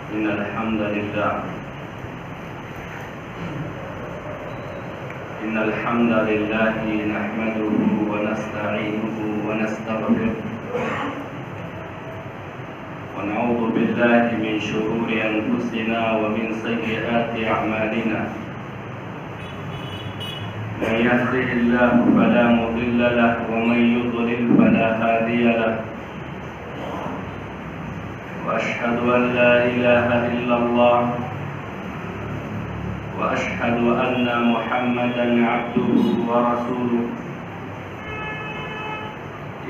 إن الحمد لله نحمده ونستعينه ونستغفره ونعوذ بالله من شرور أنفسنا ومن سيئات أعمالنا من يهده الله فلا مضل له ومن يضلل فلا هادي له وأشهد أن لا إله إلا الله وأشهد أن محمدا عبده ورسوله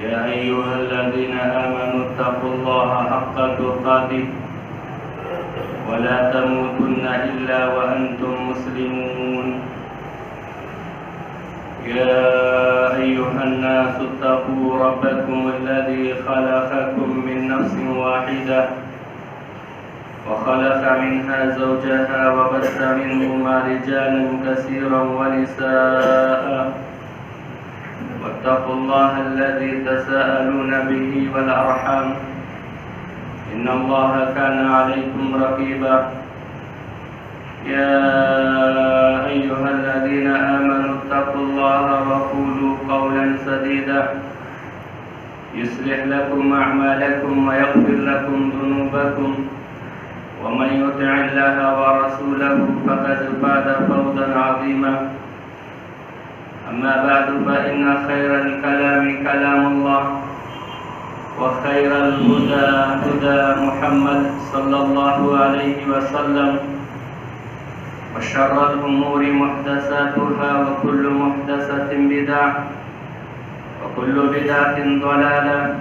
يا أيها الذين آمنوا اتقوا الله حق تقاته ولا تموتن إلا وأنتم مسلمون يا أيها الناس اتقوا ربكم الذي خلقكم من نفس واحدة وخلق منها زوجها وبث منهما رجالا كثيرا ونساء واتقوا الله الذي تساءلون به والأرحام إن الله كان عليكم رقيبا يا أيها الذين آمنوا اتقوا الله وقولوا قولا سديدا يصلح لكم أعمالكم ويغفر لكم ذنوبكم ومن يطع الله ورسوله فقد فاز فوزا عظيما أما بعد فإن خير الكلام كلام الله وخير الهدى هدى محمد صلى الله عليه وسلم وشر الأمور محدثاتها وكل محدثة بدعة وكل بدعة ضلالة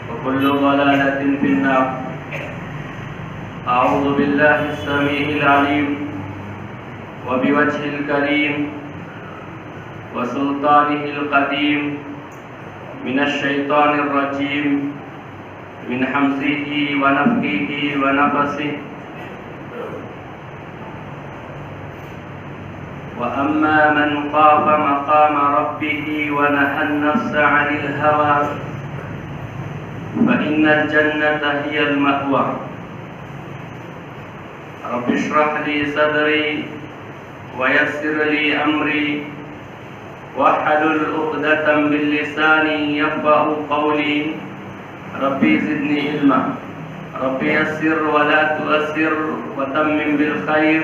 وكل ضلالة في النار أعوذ بالله السميع العليم وبوجهه الكريم وسلطانه القديم من الشيطان الرجيم من حمزه ونفخه ونفثه وأما من خاف مقام ربه ونهى النفس عن الهوى فإن الجنة هي المأوى رب اشرح لي صدري ويسر لي أمري واحلل عقدة من لساني يفقهوا قولي ربي زدني علما ربي يسر ولا تؤثر وتمم بالخير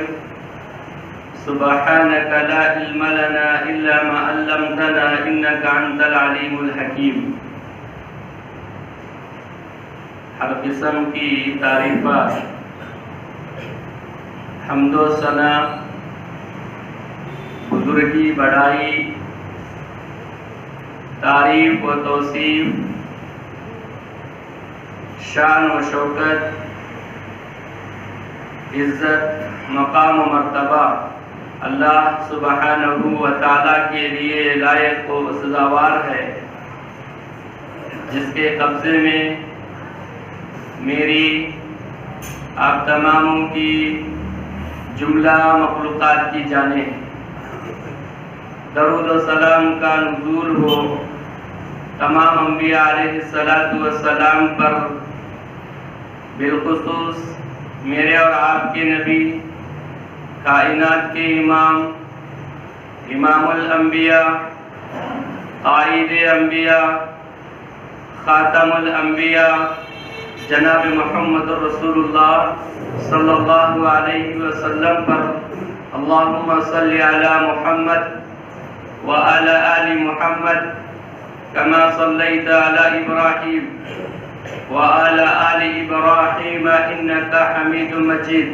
سبحانك لا علم لنا إلا ما علمتنا إنك أنت العليم الحكيم ہر قسم کی تعریفات حمد و ثنا بزرگی بڑائی تعریف و توصیف شان و شوکت عزت مقام و مرتبہ اللہ سبحانہ و تعالیٰ کے لیے لائق و سزاوار ہے جس کے قبضے میں میری آپ تماموں کی جملہ مخلوقات کی جانیں درود و سلام کا نزول ہو تمام انبیاء علیہ السلام پر بالخصوص میرے اور آپ کے نبی کائنات کے امام امام الانبیاء قائد انبیاء خاتم الانبیاء جناب محمد رسول اللہ صلی اللہ علیہ وسلم پر اللہم صلی علی محمد وعلى آل محمد كما صليت على إبراهيم وعلى آل إبراهيم إنك حميد مجيد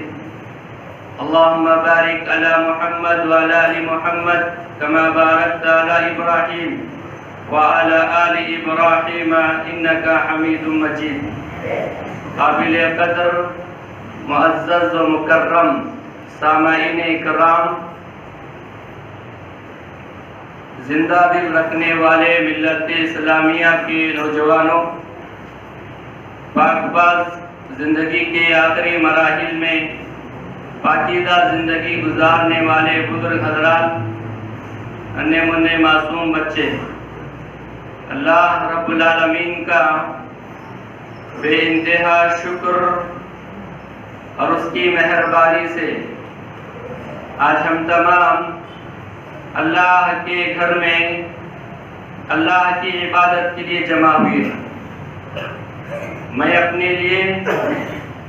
اللهم بارك على محمد وعلى آل محمد كما باركت على إبراهيم وعلى آل إبراهيم إنك حميد مجيد قابل قدر معزز و مکرم سامعین اکرام زندہ دل رکھنے والے ملت اسلامیہ کے نوجوانوں پاک باز زندگی کے آخری مراحل میں پاکیزہ زندگی گزارنے والے بزرگ حضرات ننھے منھے معصوم بچے اللہ رب العالمین کا بے انتہا شکر اور اس کی مہربانی سے آج ہم تمام اللہ کے گھر میں اللہ کی عبادت کے لیے جمع ہوئے ہیں۔ میں اپنے لیے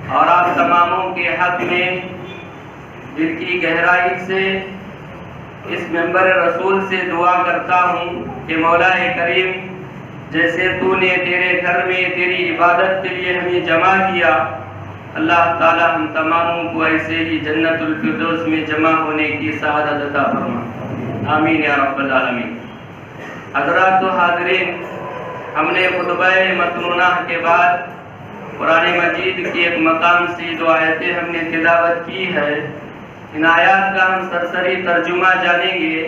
اور آپ تماموں کے حق میں دل کی گہرائی سے اس منبر رسول سے دعا کرتا ہوں کہ مولا کریم، جیسے تو نے تیرے گھر میں تیری عبادت کے لیے ہمیں جمع کیا، اللہ تعالی ہم تماموں کو ایسے ہی جنت الفردوس میں جمع ہونے کی سعادت عطا فرما، آمین یا رب العالمین۔ حضرات و حاضرین، ہم نے خطبہ مسنونہ کے بعد قرآن مجید کی ایک مقام سے دو آیتیں ہم نے تلاوت کی ہے۔ ان آیات کا ہم سرسری ترجمہ جانیں گے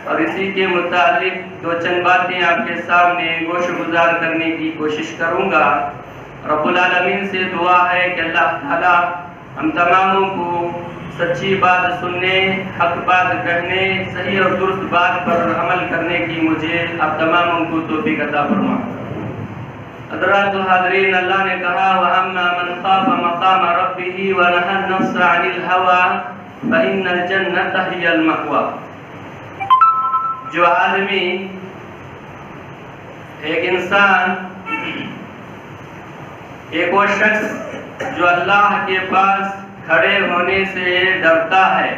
اور اسی کے متعلق دو چند باتیں آپ کے سامنے گوش گزار کرنے کی کوشش کروں گا۔ رب العالمین سے دعا ہے کہ اللہ تعالی ہم تماموں کو سچی بات سننے، حق بات کہنے، صحیح اور درست بات پر عمل کرنے کی مجھے آپ تماموں کو توفیق عطا فرما۔ حضرات و حاضرین، اللہ نے کہا وَأَمَّا مَنْ خَافَ مَقَامَ رَبِّهِ وَنَهَى النَّفْسَ عَنِ الْهَوَىٰ فَإِنَّ الْجَنَّةَ هِيَ الْمَأْوَىٰ۔ جو آدمی، ایک انسان، ایک وہ شخص جو اللہ کے پاس کھڑے ہونے سے ڈرتا ہے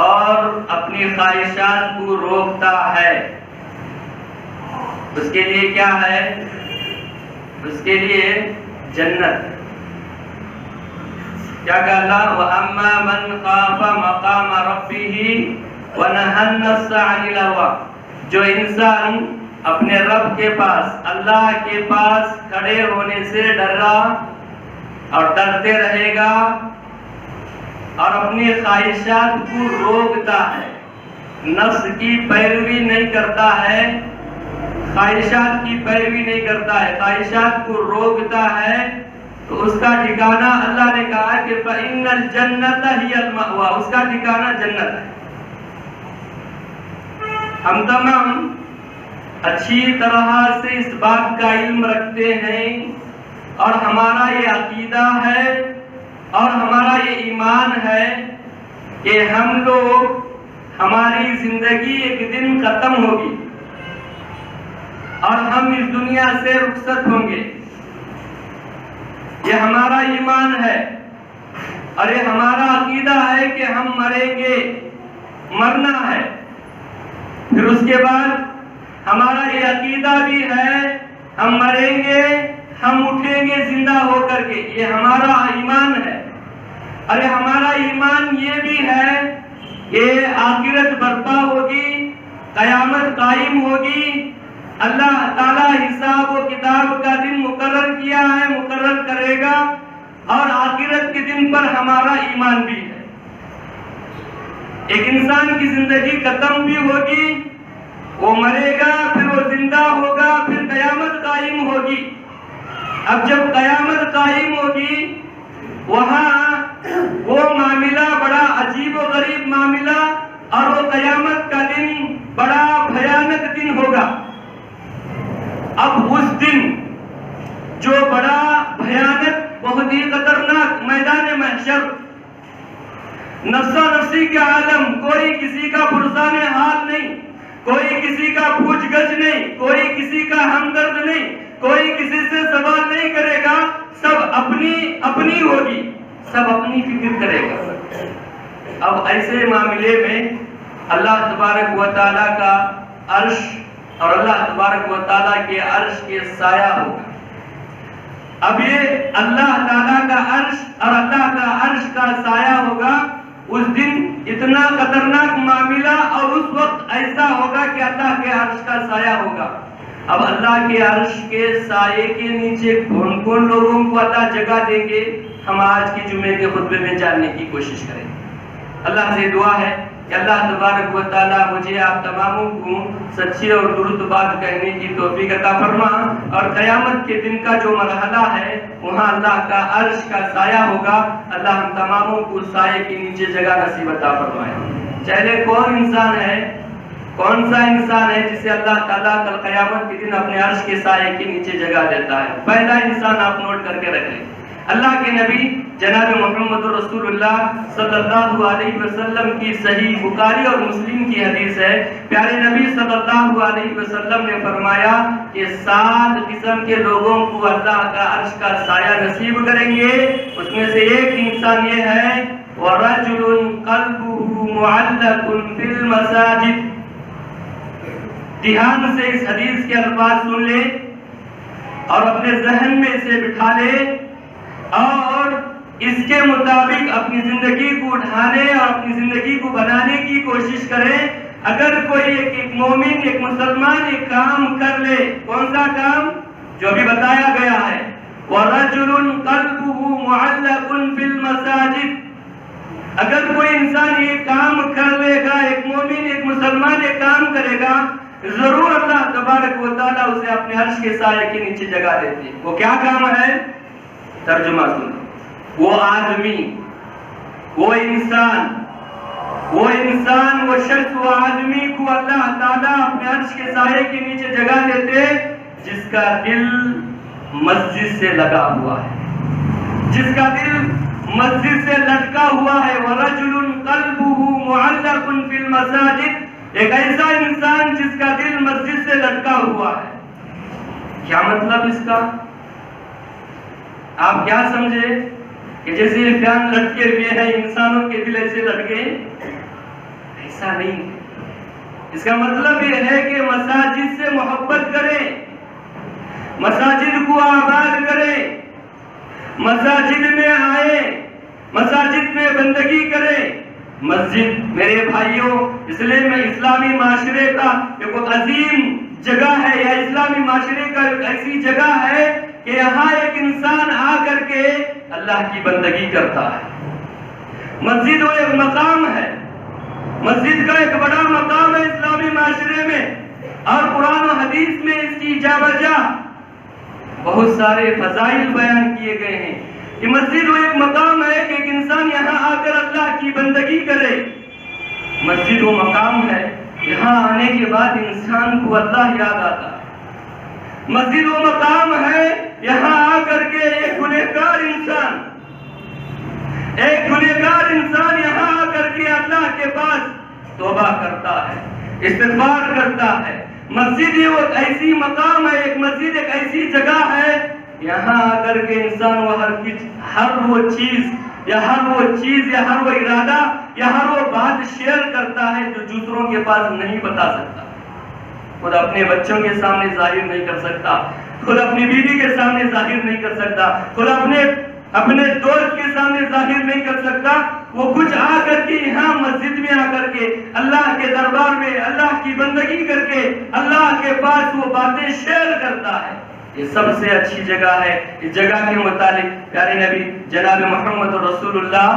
اور اپنی خواہشات کو روکتا ہے، اس کے لیے کیا ہے؟ اس کے لیے جنت۔ کیا کہا اللہ؟ وَأَمَّا مَنْ خَافَ مَقَامَ رَبِّهِ وَنَهَى النَّفْسَ عَنِ الْهَوَىٰ، جو انسان اپنے رب کے پاس، اللہ کے پاس کھڑے ہونے سے ڈر رہا اور ڈرتے رہے گا اور اپنی خواہشات کو روکتا ہے، نفس کی پیروی نہیں کرتا ہے، خواہشات کی پیروی نہیں کرتا ہے، خواہشات کو روکتا ہے، تو اس کا ٹھکانہ اللہ نے کہا کہ فَإِنَّ الْجَنَّةَ هِيَ الْمَأْوَىٰ، اس کا ٹھکانہ جنت ہے۔ ہم تمام اچھی طرح سے اس بات کا علم رکھتے ہیں اور ہمارا یہ عقیدہ ہے اور ہمارا یہ ایمان ہے کہ ہم لوگ، ہماری زندگی ایک دن ختم ہوگی اور ہم اس دنیا سے رخصت ہوں گے۔ یہ ہمارا ایمان ہے اور یہ ہمارا عقیدہ ہے کہ ہم مریں گے، مرنا ہے۔ پھر اس کے بعد ہمارا یہ عقیدہ بھی ہے ہم مریں گے، ہم اٹھیں گے زندہ ہو کر کے، یہ ہمارا ایمان ہے۔ اور یہ ہمارا ایمان یہ بھی ہے کہ آخرت برپا ہوگی، قیامت قائم ہوگی، اللہ تعالیٰ حساب و کتاب کا دن مقرر کیا ہے، مقرر کرے گا، اور آخرت کے دن پر ہمارا ایمان بھی ہے۔ ایک انسان کی زندگی ختم بھی ہوگی، وہ مرے گا، پھر وہ زندہ ہوگا، پھر قیامت قائم ہوگی۔ اب جب قیامت قائم ہوگی، وہاں وہ معاملہ بڑا عجیب و غریب معاملہ، اور وہ قیامت کا دن بڑا بھیانک دن ہوگا۔ اب اس دن جو بڑا بھیانک، بہت ہی خطرناک میدان محشر، نفسا نفسی کا عالم، کوئی کسی کا پرسان حال نہیں، کوئی کسی کا پوچھ گچھ نہیں، کوئی کسی کا ہمدرد نہیں، کوئی کسی سے سوال نہیں کرے گا، سب اپنی ہوگی، سب اپنی فکر کرے گا۔ اب ایسے معاملے میں اللہ تبارک و تعالیٰ کا عرش اور اللہ تبارک و تعالیٰ کے عرش کے سایہ ہوگا۔ اب یہ اللہ تعالیٰ کا عرش اور اللہ کا عرش کا سایہ ہوگا۔ اس دن اتنا خطرناک معاملہ، اور اس وقت ایسا ہوگا کہ اللہ کے عرش کا سایہ ہوگا۔ اب اللہ کے عرش کے سائے کے نیچے کون کون لوگوں کو اللہ جگہ دیں گے، ہم آج کی جمعے کے خطبے میں جاننے کی کوشش کریں۔ اللہ سے دعا ہے کہ اللہ تبارک و تعالیٰ مجھے آپ تماموں کو سچی اور درست بات کہنے کی توفیق عطا فرما، اور قیامت کے دن کا جو مرحلہ ہے وہاں اللہ کا عرش کا سایہ ہوگا، اللہ ہم تماموں کو سائے کے نیچے جگہ نصیب عطا فرمائے۔ چاہے کون انسان ہے، کون سا انسان ہے جسے اللہ تعالیٰ کل قیامت کے دن اپنے عرش کے سائے کے نیچے جگہ دیتا ہے؟ پہلا انسان آپ نوٹ کر کے رکھ لیں، اللہ کے نبی جناب محمد رسول اللہ صلی اللہ علیہ وسلم کی صحیح بخاری اور مسلم کی حدیث ہے، پیارے نبی صلی اللہ علیہ وسلم نے فرمایا کہ 7 قسم کے لوگوں کو اللہ کا عرش کا سایہ نصیب کریں گے، اس میں سے ایک انسان یہ ہے وَرَجُلٌ قَلْبُهُ مُعَلَّقٌ فِي الْمَسَاجِدِ۔ دھیان سے اس حدیث کے الفاظ سن لے اور اپنے ذہن میں اسے بٹھا لے اور اس کے مطابق اپنی زندگی کو ڈھالے اور اپنی زندگی کو بنانے کی کوشش کرے۔ اگر کوئی ایک مومن، ایک مسلمان ایک کام کر لے، کون سا کام؟ جو ابھی بتایا گیا ہے، وَرَجُلٌ قَلْبُهُ مُعَلَّقٌ فِي الْمَسَاجِدِ۔ اگر کوئی انسان یہ کام کر لے گا، ایک مومن ایک مسلمان ایک کام کرے گا، ضرور اللہ تبارک و تعالیٰ اسے اپنے عرش کے سائے کے نیچے جگہ دیتے ہیں۔ وہ کیا کام ہے؟ ترجمہ سنو۔ وہ آدمی، وہ انسان، وہ شخص، وہ آدمی کو اللہ تعالیٰ اپنے عرش کے سائے کے نیچے جگہ دیتے جس کا دل مسجد سے لگا ہوا ہے، جس کا دل مسجد سے لٹکا ہوا ہے۔ وَرَجُلٌ قَلْبُهُ مُعَلَّقٌ فِي الْمَسَاجِدِ، ایک ایسا انسان جس کا دل مسجد سے لٹکا ہوا ہے۔ کیا مطلب اس کا؟ آپ کیا سمجھے کہ جیسے فین لٹکے ہوئے ہیں انسانوں کے دل ایسے لٹکے؟ ایسا نہیں۔ اس کا مطلب یہ ہے کہ مساجد سے محبت کریں، مساجد کو آباد کریں، مساجد میں آئے، مساجد میں بندگی کریں۔ مسجد میرے بھائیوں اسلامی معاشرے کا ایک عظیم جگہ ہے، یا اسلامی معاشرے کا ایک ایسی جگہ ہے کہ یہاں ایک انسان آ کر کے اللہ کی بندگی کرتا ہے۔ مسجد وہ ایک مقام ہے، مسجد کا ایک بڑا مقام ہے اسلامی معاشرے میں، اور قرآن و حدیث میں اس کی جا بجا بہت سارے فضائل بیان کیے گئے ہیں کہ مسجد وہ ایک مقام ہے کہ ایک انسان یہاں آ کر اللہ کی بندگی کرے۔ مسجد وہ مقام ہے یہاں آنے کے بعد انسان کو اللہ یاد آتا ہے۔ مسجد وہ مقام ہے یہاں آ کر کے ایک گنہگار انسان یہاں آ کر کے اللہ کے پاس توبہ کرتا ہے، استغفار کرتا ہے۔ مسجد یہ ایک ایسی مقام ہے، ایک مسجد ایک ایسی جگہ ہے یہاں آ کر کے انسان وہ ہر وہ چیز یا ہر وہ ارادہ یا ہر وہ بات شیئر کرتا ہے جو دوسروں کے پاس نہیں بتا سکتا، خود اپنے بچوں کے سامنے ظاہر نہیں کر سکتا، خود اپنی بیوی کے سامنے ظاہر نہیں کر سکتا، خود اپنے دوست کے سامنے ظاہر نہیں کر سکتا۔ وہ کچھ آ کر کے یہاں مسجد میں آ کر کے اللہ کے دربار میں اللہ کی بندگی کر کے اللہ کے پاس وہ باتیں شیئر کرتا ہے۔ یہ سب سے اچھی جگہ ہے۔ اس جگہ کے متعلق پیارے نبی جناب محمد رسول اللہ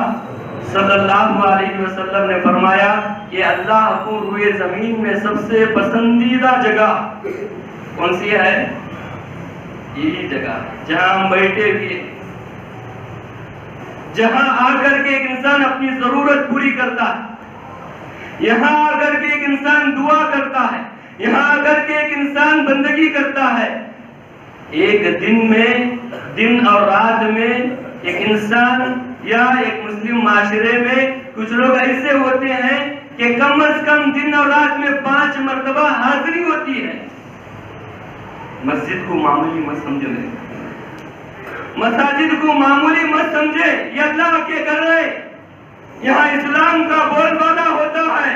صلی اللہ علیہ وسلم نے فرمایا کہ اللہ کو روئے زمین میں سب سے پسندیدہ جگہ کون سی ہے؟ یہی جگہ جہاں ہم بیٹھے ہوئے، جہاں آ کر کے ایک انسان اپنی ضرورت پوری کرتا ہے، یہاں آ کر کے ایک انسان دعا کرتا ہے، یہاں آ کر کے ایک انسان بندگی کرتا ہے۔ ایک دن اور رات میں ایک انسان یا ایک مسلم معاشرے میں کچھ لوگ ایسے ہوتے ہیں کہ کم از کم دن اور رات میں 5 مرتبہ حاضری ہوتی ہے۔ مسجد کو معمولی مت سمجھے، مساجد کو معمولی مت سمجھے، یہ اللہ کے گھر ہے، یہاں اسلام کا بول بالا ہوتا ہے۔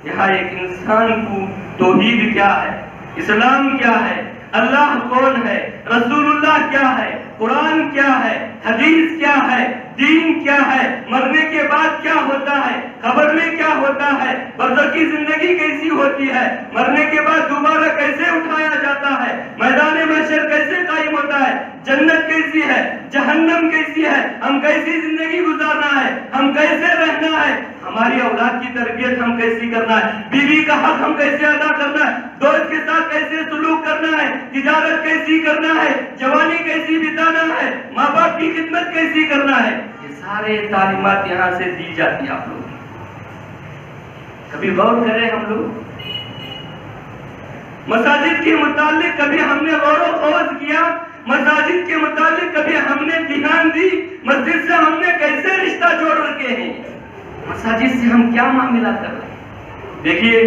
یہاں ایک انسان کو توحید کیا ہے، اسلام کیا ہے، اللہ کون ہے، رسول اللہ کیا ہے، قرآن کیا ہے، حدیث کیا ہے، دین کیا ہے، مرنے کے بعد کیا ہوتا ہے، قبر میں کیا ہوتا ہے، برزخی زندگی کیسی ہوتی ہے، مرنے کے بعد دوبارہ کیسے اٹھایا جاتا ہے، میدان محشر کیسے قائم ہوتا ہے، جنت کیسی ہے، جہنم کیسی ہے، ہم کیسی زندگی گزارنا ہے، ہم کیسے رہنا ہے، ہماری اولاد کی تربیت ہم کیسی کرنا ہے، بیوی کا حق ہم کیسے ادا کرنا ہے، دوست کے ساتھ کیسے سلوک کرنا ہے، تجارت کیسی کرنا ہے، جوانی کیسی بتانا ہے، ماں باپ کی خدمت کیسی کرنا ہے، یہ سارے تعلیمات یہاں سے دی جاتی ہیں۔ آپ لوگ کبھی غور کریں، ہم لوگ مساجد کے متعلق کبھی ہم نے غور و خوض کیا؟ مساجد کے متعلق کبھی ہم نے دھیان دی؟ مسجد سے ہم نے کیسے رشتہ جوڑ رکھے ہیں؟ مساجد سے ہم کیا معاملہ کر رہے ہیں؟ دیکھیے،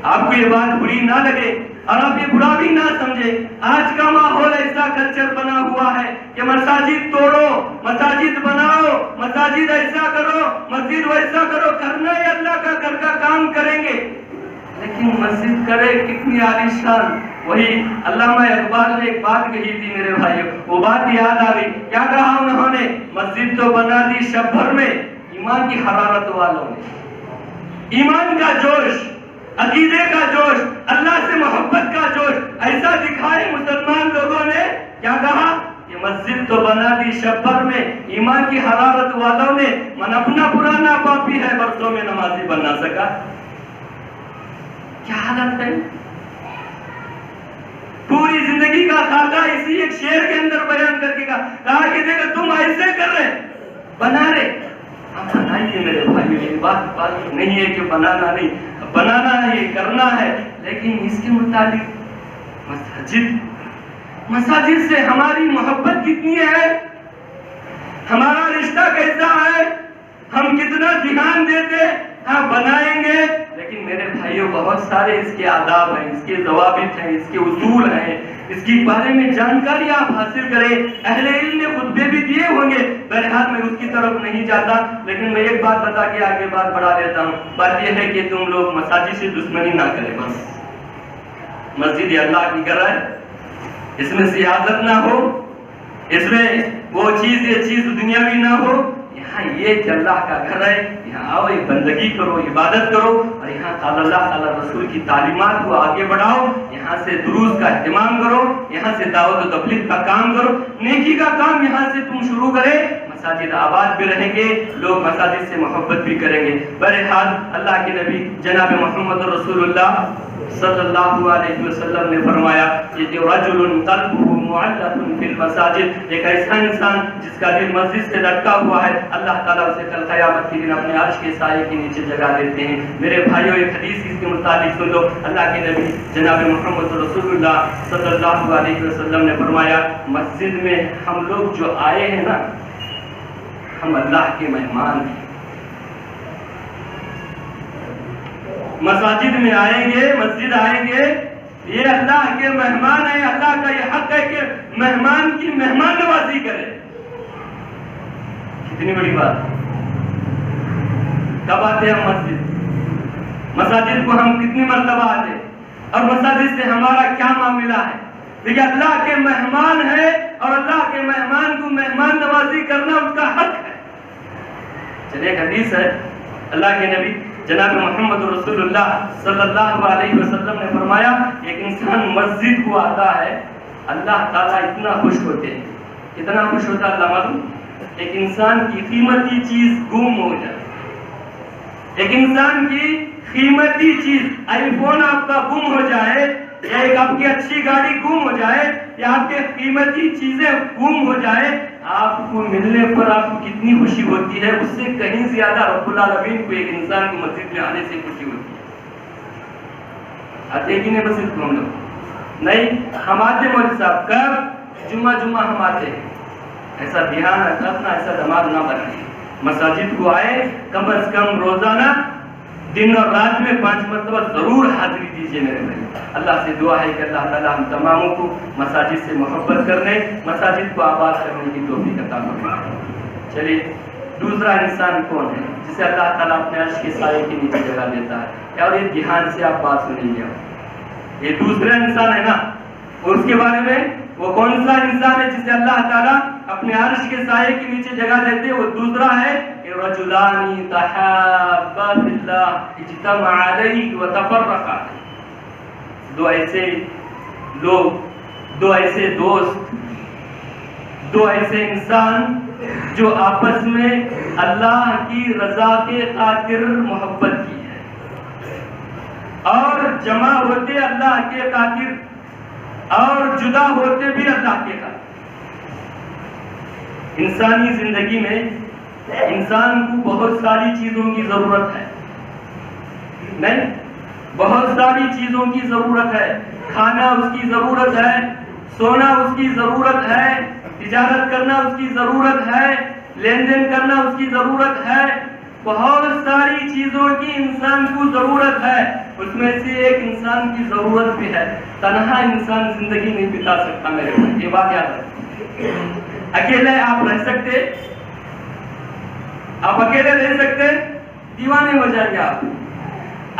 آپ کو یہ بات بری نہ لگے اور آپ یہ برا بھی نہ سمجھے، آج کا ماحول ایسا کلچر بنا ہوا ہے کہ مساجد توڑو، مساجد بناؤ، مساجد ایسا کرو، مسجد ویسا کرو، کرنا ہے اللہ کا گھر کا کام کریں گے، لیکن مسجد کرے کتنی عالیشان۔ وہی علامہ اقبال نے ایک بات کہی تھی میرے بھائیو، وہ بات یاد آ گئی۔ کیا کہا انہوں نے؟ مسجد تو بنا دی شب بھر میں ایمان کی حرارت والوں نے، ایمان کا جوش، عقیدے کا جوش، اللہ سے محبت کا جوش ایسا دکھائے مسلمان لوگوں نے۔ کیا کہا کہ مسجد تو بنا دی شب بھر میں ایمان کی حرارت والوں نے، من اپنا پرانا پاپی ہے برسوں میں نمازی بنا سکا۔ کیا حالت ہے؟ پوری زندگی کا خاکہ اسی ایک شعر کے اندر بیان کر کے کہا کہ دیکھو تم ایسے کر رہے بنا رہے، ہم بنائیے میرے بھائی، یہ بات نہیں ہے کہ بنانا نہیں، بنانا ہے، کرنا ہے، لیکن اس کے متعلق مساجد سے ہماری محبت کتنی ہے، ہمارا رشتہ کیسا ہے، ہم کتنا دھیان دیتے؟ ہاں بنائیں گے، لیکن میرے بھائیوں بہت سارے اس کے آداب ہیں، اس کے ضوابط ہیں، اس کے اصول ہیں، اس کے بارے میں جانکاری آپ حاصل کریں۔ اہل علم نے خطبے بھی دیے ہوں گے، بہرحال میں اس کی طرف نہیں جاتا، لیکن میں ایک بات بتا کے آگے بات بڑھا دیتا ہوں۔ بات یہ ہے کہ تم لوگ مساجد سے دشمنی نہ کریں، بس مسجد اللہ کی گھر ہے، اس میں سیاست نہ ہو، اس میں وہ چیز یہ چیز دنیاوی نہ ہو، یہاں یہ کہ اللہ کا گھر ہے، یہاں آؤ، بندگی کرو، عبادت کرو، اور یہاں قال اللہ قال رسول کی تعلیمات کو آگے بڑھاؤ، یہاں سے دروس کا اہتمام کرو، یہاں سے دعوت و تبلیغ کا کام کرو، نیکی کا کام یہاں سے تم شروع کرے، مساجد آباد بھی رہیں گے، لوگ مساجد سے محبت بھی کریں گے۔ بہرحال اللہ کے نبی جناب محمد رسول اللہ صلی اللہ علیہ وسلم نے فرمایا کہ جو رجل قلبہ معلق فی المساجد، ایک ایسا انسان جس کا دل مسجد سے لٹکا ہوا ہے، اللہ تعالیٰ اسے کل قیامت کے دن اپنے عرش کے سائے کے نیچے جگہ دیتے ہیں۔ میرے بھائیوں، ایک حدیث اس کے متعلق سن لو۔ اللہ کے نبی جناب محمد رسول اللہ صلی اللہ علیہ وسلم نے فرمایا، مسجد میں ہم لوگ جو آئے ہیں نا، ہم اللہ کے مہمان ہیں۔ مساجد میں آئیں گے، مسجد آئیں گے، یہ اللہ کے مہمان ہیں، اللہ کا یہ حق ہے کہ مہمان کی مہمان نوازی کرے۔ کتنی بڑی بات۔ کب آتے ہیں مسجد؟ مساجد کو ہم کتنی مرتبہ آتے، اور مساجد سے ہمارا کیا معاملہ ہے؟ دیکھیں، اللہ کے مہمان ہے، اور اللہ کے مہمان کو مہمان نوازی کرنا اس کا حق ہے۔ چلیے، ایک حدیث ہے، اللہ کے نبی جناب محمد رسول اللہ صلی اللہ علیہ وسلم نے فرمایا، ایک انسان مسجد کو آتا ہے، اللہ تعالیٰ اتنا خوش ہوتے ہیں، اتنا خوش ہوتا ہے اللہ معلوم، ایک انسان کی قیمتی چیز گم ہو جائے، ایک انسان کی قیمتی چیز، آئی فون آپ کا گم ہو جائے، یا ایک آپ کی اچھی گاڑی گم ہو جائے، یا آپ کے قیمتی چیزیں گم ہو جائے، آپ کو ملنے پر آپ کو کتنی خوشی ہوتی ہے، اس سے کہیں زیادہ رب العالمین کو ایک انسان کو مسجد میں آنے سے خوشی ہوتی ہے۔ آتے کہ نہیں مسجد کو ہم لوگ؟ نہیں، ہم آتے مولوی صاحب کب؟ جمعہ ہم آتے ہیں۔ ایسا دھیان رکھنا، ایسا دماغ نہ بنائیے۔ مساجد کو آئے، کم از کم روزانہ دن اور رات میں 5 مرتبہ ضرور حاضری دیجیے میرے بھائی۔ اللہ سے دعا ہے کہ اللہ تعالیٰ ہم تماموں کو مساجد سے محبت کرنے، مساجد کو آباد کرنے کی توفیق عطا فرمائے۔ چلیے، دوسرا انسان کون ہے جسے اللہ تعالیٰ اپنے عرش کے سائے کے نیچے جگہ دیتا ہے؟ اور یہ دھیان سے آپ بات سنیں گے، یہ دوسرا انسان ہے نا، اور اس کے بارے میں وہ کون سا انسان ہے جسے اللہ تعالیٰ اپنے عرش کے سائے کے نیچے جگہ دیتے ہیں؟ وہ دوسرا ہے کہ رجلان تحابا فی اللہ اجتمع علیہ وتفرقا، دو ایسے لوگ، دو ایسے دوست، دو ایسے انسان جو آپس میں اللہ کی رضا کے خاطر محبت کی ہے، اور جمع ہوتے اللہ کے خاطر، اور جدا ہوتے بھی اللہ کے خاطر۔ انسانی زندگی میں انسان کو بہت ساری چیزوں کی ضرورت ہے، نہیں، بہت ساری چیزوں کی ضرورت ہے۔ کھانا اس کی ضرورت ہے، سونا اس کی ضرورت ہے، تجارت کرنا اس کی ضرورت ہے، لین دین کرنا اس کی ضرورت ہے، بہت ساری چیزوں کی انسان کو ضرورت ہے۔ اس میں سے ایک انسان کی ضرورت بھی ہے، تنہا انسان زندگی نہیں بتا سکتا میرے بھائی، یہ بات یاد رکھیں۔ اکیلے آپ رہ سکتے؟ آپ اکیلے رہ سکتے؟ دیوانے ہو جائیں گے آپ۔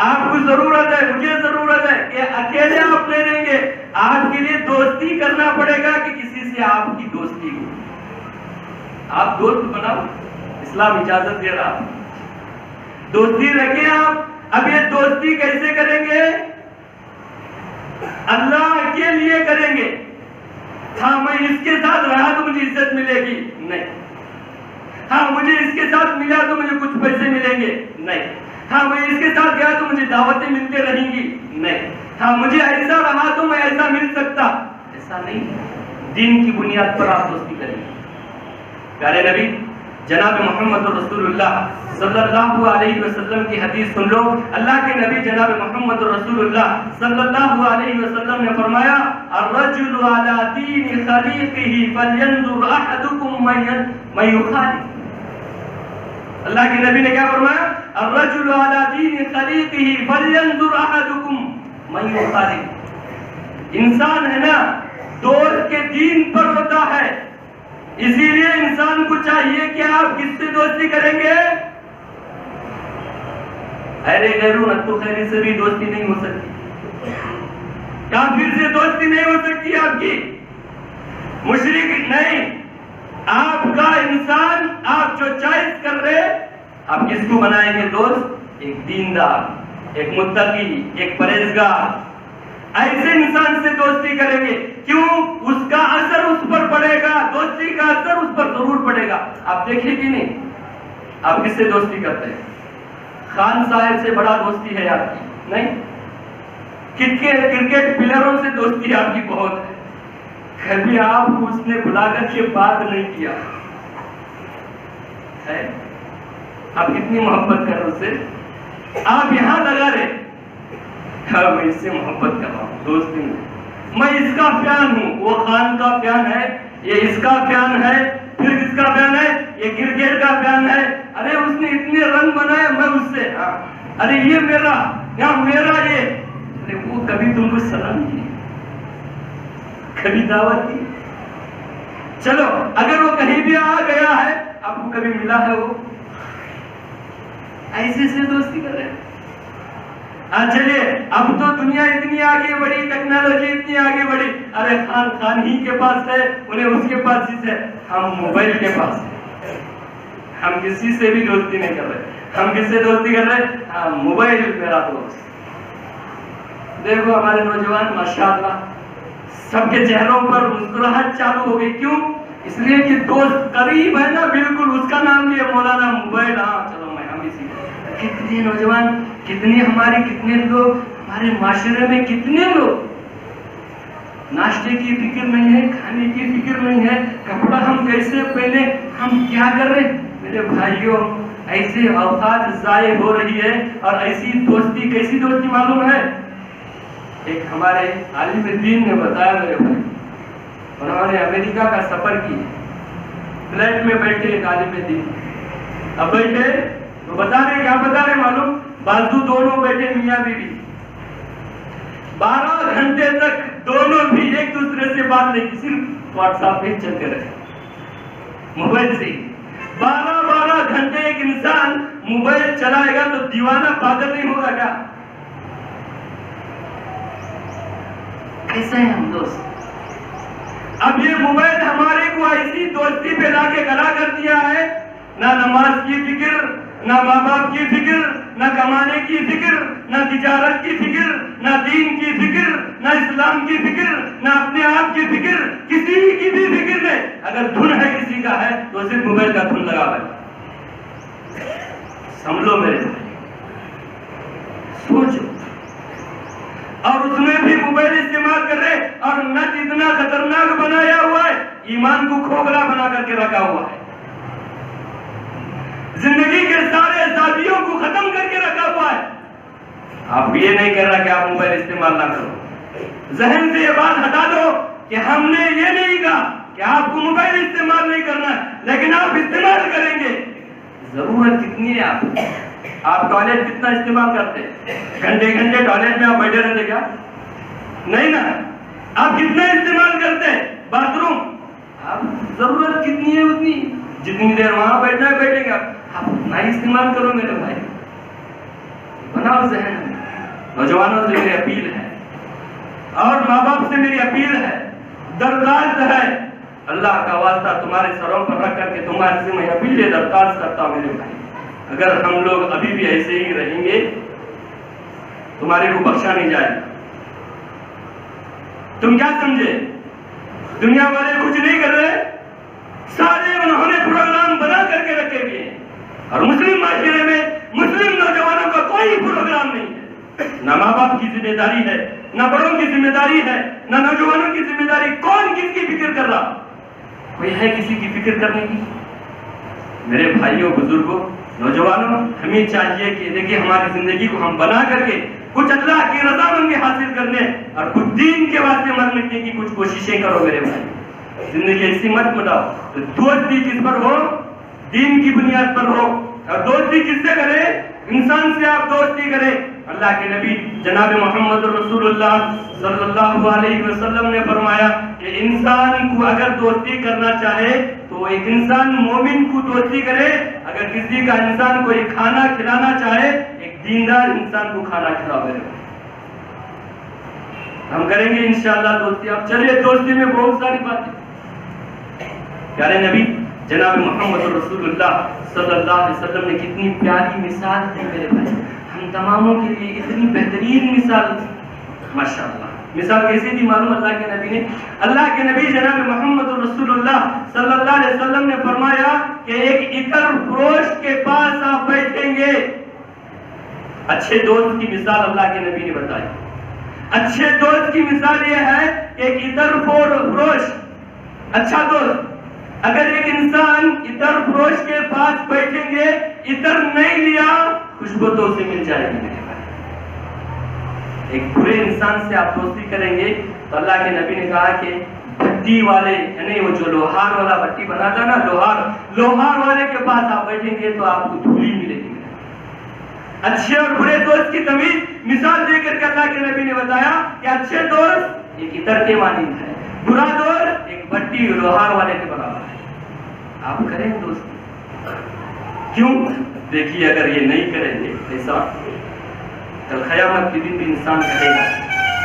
آپ کو ضرورت ہے، مجھے ضرورت ہے کہ اکیلے آپ نہیں رہیں گے، آپ کے لیے دوستی کرنا پڑے گا کہ کسی سے آپ کی دوستی ہو۔ آپ دوست بناؤ، اسلام اجازت دے رہا، دوستی رکھیں آپ۔ اب یہ دوستی کیسے کریں گے؟ اللہ کے لیے کریں گے۔ ہاں میں اس کے ساتھ رہا تو مجھے عزت ملے گی، نہیں۔ ہاں مجھے اس کے ساتھ ملا تو مجھے کچھ پیسے ملیں گے، نہیں۔ ہاں میں اس کے ساتھ گیا تو مجھے دعوتیں ملتے رہیں گی، نہیں۔ ہاں مجھے ایسا رہا تو میں ایسا مل سکتا، ایسا نہیں۔ دین کی بنیاد پر آپ دوستی کریں گے۔ پیارے نبی جناب محمد رسول اللہ صلی اللہ علیہ وسلم کی حدیث سن لو۔ اللہ کے نبی جناب محمد رسول اللہ صلی اللہ علیہ وسلم نے فرمایا الرجل علی دین خلیقہ فلینظر احدکم من یخالف۔ اللہ کے نبی نے کیا فرمایا؟ الرجل علی دین خلیقہ فلینظر احدکم من یخالف۔ انسان ہے نا دوست کے دین پر ہوتا ہے، اسی لیے انسان کو چاہیے کہ آپ کس سے دوستی کریں گے؟ ارے غیرون تو خیری سے بھی دوستی نہیں ہو سکتی، کافر سے دوستی نہیں ہو سکتی آپ کی، مشرک نہیں۔ آپ کا انسان آپ جو چوائس کر رہے آپ کس کو بنائیں گے دوست؟ ایک دیندار، ایک متقی، ایک پرہیزگار، ایسے انسان سے دوستی کریں گے۔ کیوں؟ اس کا اثر اس پر پڑے گا، دوستی کا اثر اس پر ضرور پڑے گا۔ آپ دیکھیں کہ نہیں آپ کس سے دوستی کرتے ہیں؟ خان صاحب سے بڑا دوستی ہے آپ کی؟ نہیں۔ کرکٹ پلیئروں سے دوستی آپ کی بہت ہے، کبھی آپ کو اس نے بلا کر کے بات نہیں کیا ہے؟ آپ کتنی محبت کر رہے اس سے، آپ یہاں لگا رہے میں اس سے محبت کر رہا ہوں، دوستی نہیں، میں اس کا فین ہوں، وہ خان کا فین ہے، یہ اس کا فین ہے، پھر کس کا فین ہے؟ یہ کرکٹ کا فین ہے۔ ارے اس نے اتنے رن بنائے، میں اس سے ارے یہ میرا یا میرا یہ، ارے وہ کبھی تم کو سلام کی، کبھی دعوت کی؟ چلو اگر وہ کہیں بھی آ گیا ہے، آپ کو کبھی ملا ہے؟ وہ ایسے سے دوستی کر رہے ہیں۔ چلیے اب تو دنیا اتنی آگے بڑھی، ٹیکنالوجی اتنی آگے بڑھی، ارے خان ہی کے پاس ہے، انہیں اس کے پاس چیز ہے، ہم موبائل کے پاس ہے، ہم کسی سے بھی دوستی نہیں کر رہے۔ ہم کس سے دوستی کر رہے؟ ہاں موبائل میرا دوست۔ دیکھو ہمارے نوجوان ماشاءاللہ سب کے چہروں پر مسکراہٹ چالو ہو گئی، کیوں؟ اس لیے کہ دوست قریب ہے نا، بالکل اس کا نام بھی ہے مولانا موبائل۔ ہاں چلو میں ہم اسی کتنے نوجوان، کتنے لوگ ہمارے معاشرے میں، کتنے لوگ ناشتے کی فکر نہیں ہے، کھانے کی فکر نہیں ہے، کپڑا ہم کیسے پہنے، ہم کیا کر رہے؟ میرے بھائیوں ایسے اوقات ضائع ہو رہی ہے، اور ایسی دوستی، کیسی دوستی معلوم ہے؟ ایک ہمارے عالم دین نے بتایا میرے بھائی، انہوں نے امریکہ کا سفر کی، فلائٹ میں بیٹھے ایک عالم دین، اب بیٹھے تو بتا رہے، کیا بتا رہے معلوم؟ بازو دونوں بیٹھے میاں بیوی، 12 گھنٹے تک دونوں بھی ایک دوسرے سے بات نہیں کی، صرف واٹس ایپ پہ چلتے رہے موبائل سے۔ 12 گھنٹے ایک انسان موبائل چلائے گا تو دیوانہ پاگل نہیں ہوگا کیا؟ کیسے ہیں ہم دوست؟ اب یہ موبائل ہمارے کو ایسی دوستی پہ لا کے کھڑا کر دیا ہے، نہ نماز کی فکر، نہ ماں باپ کی فکر، نہ کمانے کی فکر، نہ تجارت کی فکر، نہ دین کی فکر، نہ اسلام کی فکر، نہ اپنے آپ کی فکر، کسی کی بھی فکر نہیں۔ اگر دھن ہے کسی کا ہے تو صرف موبائل کا دھن لگا ہے۔ سمجھو میرے بھائی، سوچو، اور اس میں بھی موبائل استعمال کر رہے، اور نت اتنا خطرناک بنایا ہوا ہے، ایمان کو کھوکھلا بنا کر کے رکھا ہوا ہے، زندگی کے سارے آزادیوں کو ختم کر کے رکھا ہوا ہے۔ آپ یہ نہیں کر رہا کہ آپ موبائل استعمال نہ کرو، ذہن سے یہ بات ہٹا دو کہ ہم نے یہ نہیں کہا کہ آپ کو موبائل استعمال نہیں کرنا ہے، لیکن آپ استعمال کریں گے۔ ضرورت کتنی ہے آپ ٹوائلٹ کتنا استعمال کرتے ہیں؟ گھنٹے گھنٹے ٹوائلٹ میں آپ بیٹھے رہتے کیا؟ نہیں نا۔ آپ کتنا استعمال کرتے ہیں باتھ روم؟ آپ ضرورت کتنی ہے اتنی، جتنی دیر وہاں بیٹھنا ہے بیٹھیں گے، آپ اتنا ہی استعمال کرو میرے بھائی۔ بناؤ ذہن۔ نوجوانوں سے میری اپیل ہے اور ماں باپ سے میری اپیل ہے، درخواست ہے، اللہ کا واسطہ تمہارے سروں پر رکھ کر کے تمہارے سے میں اپیل درخواست کرتا ہوں میرے بھائی، اگر ہم لوگ ابھی بھی ایسے ہی رہیں گے تمہارے کو بخشا نہیں جائے گا۔ تم کیا سمجھے دنیا والے کچھ نہیں کر رہے؟ سارے انہوں نے پروگرام بنا کر کے رکھے ہوئے ہیں، اور مسلم معاشرے میں مسلم نوجوانوں کا کوئی پروگرام نہیں ہے۔ نہ ماں باپ کی ذمہ داری ہے، نہ بڑوں کی ذمہ داری ہے، نہ نوجوانوں کی ذمہ داری۔ کون کس کی فکر کر رہا؟ کوئی ہے کسی کی فکر کرنے کی؟ میرے بھائیوں، بزرگوں، نوجوانوں، ہمیں چاہیے کہ دیکھیں ہماری زندگی کو ہم بنا کر کے کچھ اللہ کی رضامندی حاصل کرنے اور کچھ دین کے واسطے مر مٹنے کی کچھ کوششیں کرو میرے بھائی۔ زندگی ایسی مت مٹاؤ۔ تو دوستی کس پر ہو؟ دین کی بنیاد پر ہو۔ اور دوستی کس سے کرے؟ انسان سے آپ دوستی کریں۔ اللہ کے نبی جناب محمد رسول اللہ صلی اللہ علیہ وسلم نے فرمایا کہ انسان کو اگر دوستی کرنا چاہے تو ایک انسان مومن کو دوستی کرے، اگر کسی کا انسان کو ایک کھانا کھلانا چاہے ایک دیندار انسان کو کھانا کھلاوے۔ ہم کریں گے انشاءاللہ دوستی۔ آپ چلیے، دوستی میں بہت ساری باتیں۔ پیارے نبی جناب محمد رسول اللہ صلی اللہ علیہ وسلم نے کتنی پیاری مثال دی میرے بھائی، ہم تماموں کے لیے اتنی بہترین مثال دی، ماشاءاللہ۔ مثال کیسی دی معلوم؟ اللہ کے نبی نے، اللہ کے نبی جناب محمد رسول اللہ صلی اللہ علیہ وسلم نے فرمایا کہ ایک عطر فروش کے پاس آپ بیٹھیں گے۔ اچھے دوست کی مثال اللہ کے نبی نے بتائی۔ اچھے دوست کی مثال یہ ہے کہ ایک عطر فروش، اچھا دوست، اگر ایک انسان عطر فروش کے پاس بیٹھیں گے، عطر نہیں لیا، خوشبو تو اسے مل جائے گی میرے بھائی۔ ایک برے انسان سے آپ دوستی کریں گے تو اللہ کے نبی نے کہا کہ بھٹی والے، یعنی وہ جو لوہار والا بھٹی بناتا نا، لوہار والے کے پاس آپ بیٹھیں گے تو آپ کو دھولی ملے گی۔ اچھے اور برے دوست کی تمیز مثال دے کر کے اللہ کے نبی نے بتایا کہ اچھے دوست ایک عطر کے مانند ہے، برا دوست ایک بھٹی لوہار والے کے برابر ہے۔ آپ کریں دوست؟ کیوں؟ دیکھیے، اگر یہ نہیں کریں گے ایسا، کل قیامت کے دن بھی انسان کہے گا،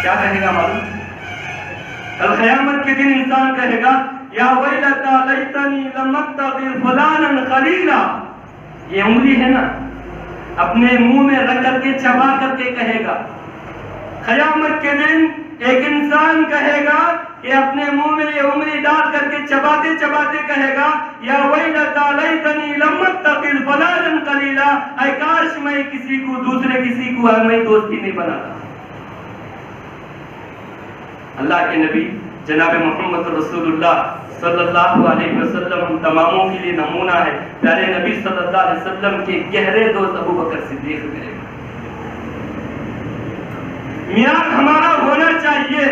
کیا کہے گا معلوم؟ کل قیامت کے دن انسان کہے گا یا ویلتا لیتنی لم اتخذ فلانا خلیلا۔ یہ انگلی ہے نا، اپنے منہ میں رکھ کر کے چبا کر کے کہے گا۔ قیامت کے دن ایک انسان کہے گا کہ اپنے منہ میں یہ انگلی ڈال کر کے چباتے چباتے کہے گا یا ویلتا لیتنی لم اتخذ فلانا خلیلا، اے کاش میں کسی کو دوسرے کسی کو میں دوستی نہیں بناتا۔ اللہ کے نبی جناب محمد رسول اللہ صلی اللہ علیہ وسلم ہم تماموں کے لیے نمونہ ہے۔ پیارے نبی صلی اللہ علیہ وسلم کے گہرے دوست ابو بکر صدیق میرے، معیار ہمارا ہونا چاہیے،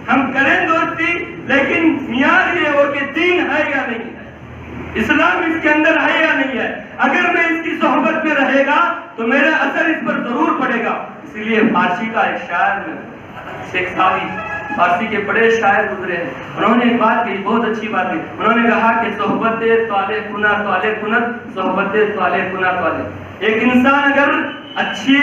ہم کریں دوستی لیکن معیار یہ ہو کہ دین ہے یا نہیں ہے، اسلام اس کے اندر ہے یا نہیں ہے۔ اگر میں اس کی صحبت میں رہے گا تو میرا اثر اس پر ضرور پڑے گا۔ اسی لیے فارسی کا ایک شاعر میں شیخ ساوی، فارسی کے بڑے شاعر گزرے ہیں، انہوں نے ایک بات کہی، بہت اچھی بات ہے۔ انہوں نے کہا کہ صحبت طالع کنا طالع کنت، صحبت طالع کنا طالع۔ ایک انسان اگر اچھے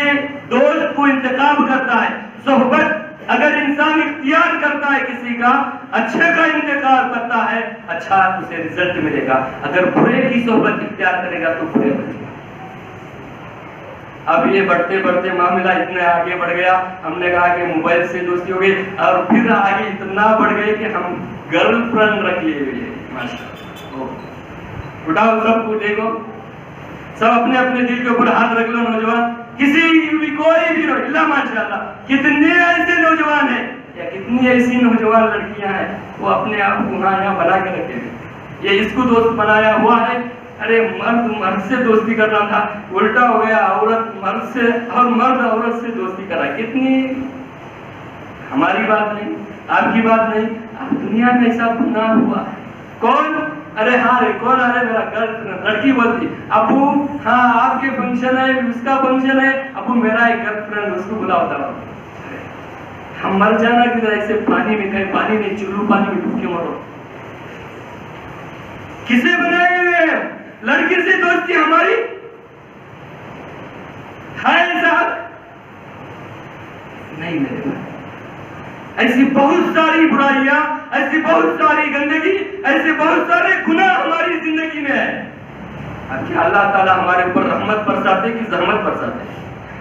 دوست کو انتخاب کرتا ہے، صحبت اگر انسان اختیار کرتا ہے کسی کا، اچھے کا انتخاب کرتا ہے، اچھا اسے رزلٹ ملے گا۔ اگر برے کی صحبت اختیار کرے گا تو برے بنے گا۔ اب یہ بڑھتے بڑھتے معاملہ اتنا آگے بڑھ گیا، ہم نے کہا کہ موبائل سے دوستی ہو گئی، اور پھر آگے اتنا بڑھ گئے کہ ہم گرل فرینڈ رکھ لیے ہوئے ہیں۔ ماشاءاللہ، اٹھاؤ سب کو دیکھو، سب اپنے اپنے دل کے اوپر ہاتھ رکھ لو نوجوان، کسی بھی کوئی بھی اللہ ماشاءاللہ کتنے ایسے نوجوان ہیں یا کتنی ایسی نوجوان لڑکیاں ہیں وہ اپنے آپ کو یہاں بنا کے رکھے ہیں، یہ اس کو دوست بنایا ہوا ہے۔ ارے مرد سے دوستی کرنا تھا، الٹا ہو گیا، عورت مرد سے اور مرد عورت سے دوستی کرا۔ کتنی ہماری بات نہیں، آپ کی بات نہیں، اب دنیا میں ایسا گناہ ہوا ہے. کون؟ ارے ہاں رے کون؟ ارے میرا گرل فرینڈ. لڑکی بولتی ابو ہاں آپ کے فنکشن ہے, اس کا فنکشن ہے, ابو میرا ایک گرل فرینڈ اس کو بلاؤ تھا. ہم مر جانا کدھر ایسے پانی میں, کہیں پانی نہیں, چلو پانی میں ڈوب کے مرو. کسے بنائے ہوئے ہیں؟ لڑکی سے دوستی ہماری ہے صاحب نہیں میرے بھائی. ایسی بہت ساری برائیاں, ایسی بہت ساری گندگی, ایسے بہت سارے گناہ ہماری زندگی میں ہے. اب کیا اللہ تعالیٰ ہمارے اوپر رحمت برساتے کہ زحمت برساتے؟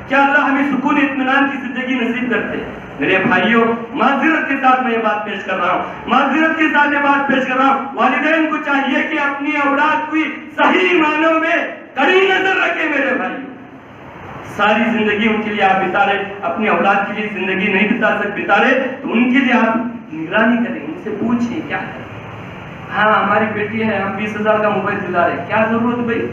کیا اللہ ہمیں سکون اطمینان کی زندگی نصیب کرتے؟ میرے بھائیوں, معذرت کے ساتھ میں یہ بات پیش کر رہا ہوں, معذرت کے ساتھ یہ بات پیش کر رہا ہوں. والدین کو چاہیے کہ اپنی اولاد کو صحیح معنوں میں کڑی نظر رکھے. میرے بھائی, ساری زندگی ان کے لیے آپ بتا رہے, اپنی اولاد کے لیے زندگی نہیں بتا رہے تو ان کے لیے آپ نگرانی کریں, ان سے پوچھیں کیا کریں. ہاں ہماری بیٹی ہے, ہم 20,000 کا موبائل دلا رہے, کیا ضرورت بھائی,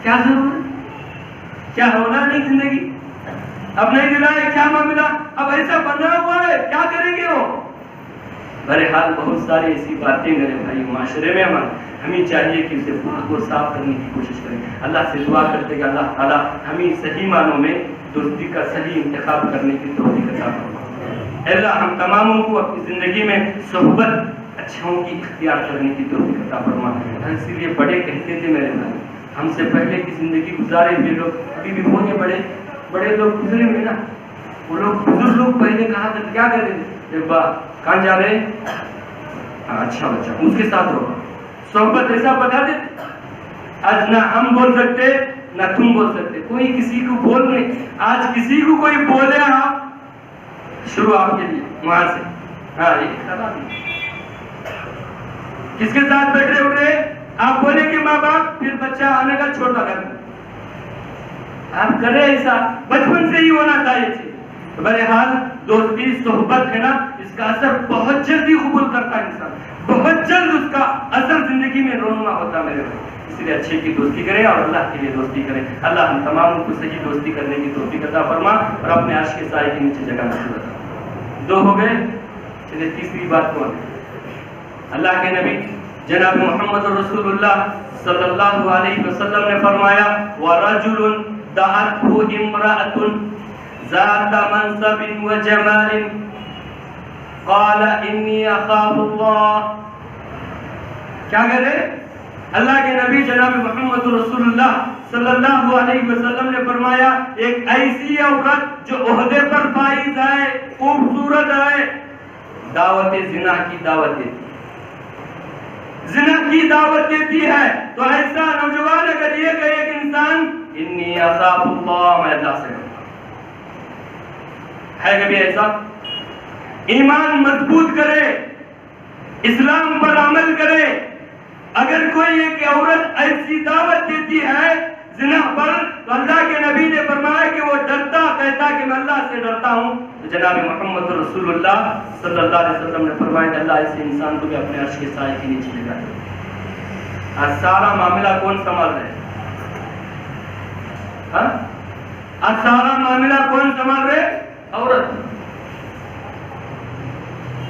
کیا ضرورت, کیا ہونا نہیں زندگی, اب نہیں دلائے کیا معاملہ, اب ایسا بنا ہوا ہے کیا کریں گے وہ. بہرحال بہت ساری ایسی باتیں میرے بھائی معاشرے میں ہمیں چاہیے کہ اسے پاک و صاف کرنے کی کوشش کریں. اللہ سے دعا کرتے کہ اللہ تعالیٰ ہمیں صحیح معنوں میں دوستی کا صحیح انتخاب کرنے کی توفیق عطا فرمائے. اللہ ہم تماموں کو اپنی زندگی میں صحبت اچھاؤں کی اختیار کرنے کی توفیق عطا فرمائے. اسی لیے بڑے کہتے تھے میرے بھائی, ہم سے پہلے کی زندگی گزارے ہوئے لوگ ابھی بھی ہونے بڑے لوگ گزرے ہوئے نا, وہ لوگ بزرگ لوگ پہلے کہا تھا کیا کرتے تھے, کہاں جا رہے, اچھا بچہ اس کے ساتھ رہو, صحبت ایسا بتا دیتے. آج نہ ہم بول سکتے نہ تم بول سکتے, کوئی کسی کو بول نہیں. آج کسی کو کوئی بولے آپ شروع آپ کے لیے وہاں سے, ہاں یہ خراب ہے. کس کے ساتھ بیٹھے ہوئے آپ بولے کہ ماں باپ, پھر بچہ آنے کا چھوٹا کر آپ کرے ایسا, بچپن سے ہی ہونا چاہیے. بہرحال دوستی صحبت ہے نا, اس کا اثر بہت جلدی قبول کرتا ہے انسان, بہت جلد اس کا اثر زندگی میں رونما ہوتا ہے میرے بھائی. اس لیے اچھے کی دوستی کریں اور اللہ کے لیے دوستی کریں. اللہ ہم تمام کو صحیح دوستی کرنے کی توفیق عطا فرما اور اپنے عرش کے سائے کے نیچے جگہ نصیب عطا. 2 ہو گئے, چلیے تیسری بات کو اللہ کے نبی جناب محمد رسول اللہ صلی اللہ علیہ وسلم نے فرمایا وَرَجُلٌ دَعَتْهُ امْرَأَةٌ ذَاتَ مَنْصَبٍ وَجَمَالٍ قَالَ إِنِّي أَخَافُ اللَّهَ. کیا کرے اللہ کے نبی جناب محمد رسول اللہ صلی اللہ علیہ وسلم نے فرمایا ایک ایسی عورت جو عہدے پر فائز ہے, خوبصورت ہے, دعوت زنا کی دعوت دیتی, زنا کی دعوت دیتی ہے, تو ایسا نوجوان اگر یہ کہے ایک انسان انی اخاف اللہ, میں اللہ سے ڈرتا ہوں, ہے کبھی ایسا؟ ایمان مضبوط کرے, اسلام پر عمل کرے. اگر کوئی ایک عورت ایسی دعوت دیتی ہے زنا پر, تو اللہ کے نبی نے فرمایا کہ وہ ڈرتا, کہتا کہ میں اللہ سے ڈرتا ہوں. تو جناب محمد رسول اللہ صلی اللہ علیہ وسلم نے فرمایا کہ اللہ ایسے انسان کو بھی اپنے عرش کے سائے کے نیچے لگا دے. آج سارا معاملہ کون سنبھال رہے, آج سارا معاملہ کون سنبھال رہے؟ عورت.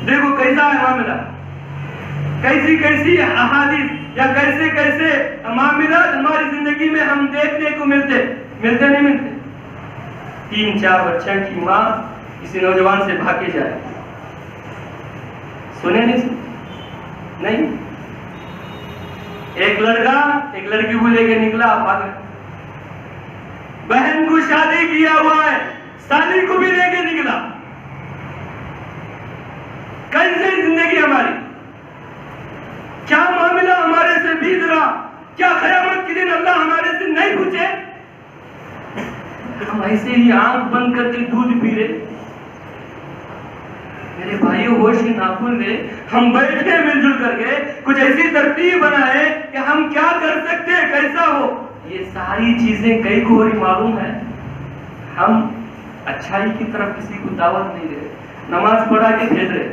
دیکھو کیسا ہے معاملہ, کیسی احادیث یا کیسے معاملات ہماری زندگی میں ہم دیکھنے کو ملتے نہیں ملتے. 3-4 بچوں کی ماں کسی نوجوان سے بھاگ کے جائے, سنے نہیں, ایک لڑکا ایک لڑکی کو لے کے نکلا, بھاگ. بہن کو شادی کیا ہوا ہے, سالی کو بھی لے کے نکلا. کیسے زندگی ہماری, کیا معاملہ ہمارے سے بیت رہا, کیا قیامت کے دن اللہ ہمارے سے نہیں پوچھے؟ ہم ایسے ہی آنکھ بند کر کے دودھ پی رہے. میرے بھائیوں ہوش ہی نہ کھل رہے, ہم بیٹھے مل جل کر کے کچھ ایسی ترتیب بنائے کہ ہم کیا کر سکتے ہیں, کیسا ہو. یہ ساری چیزیں کئی کو ہی معلوم ہے. ہم اچھائی کی طرف کسی کو دعوت نہیں دے رہے, نماز پڑھا کے بھیج رہے,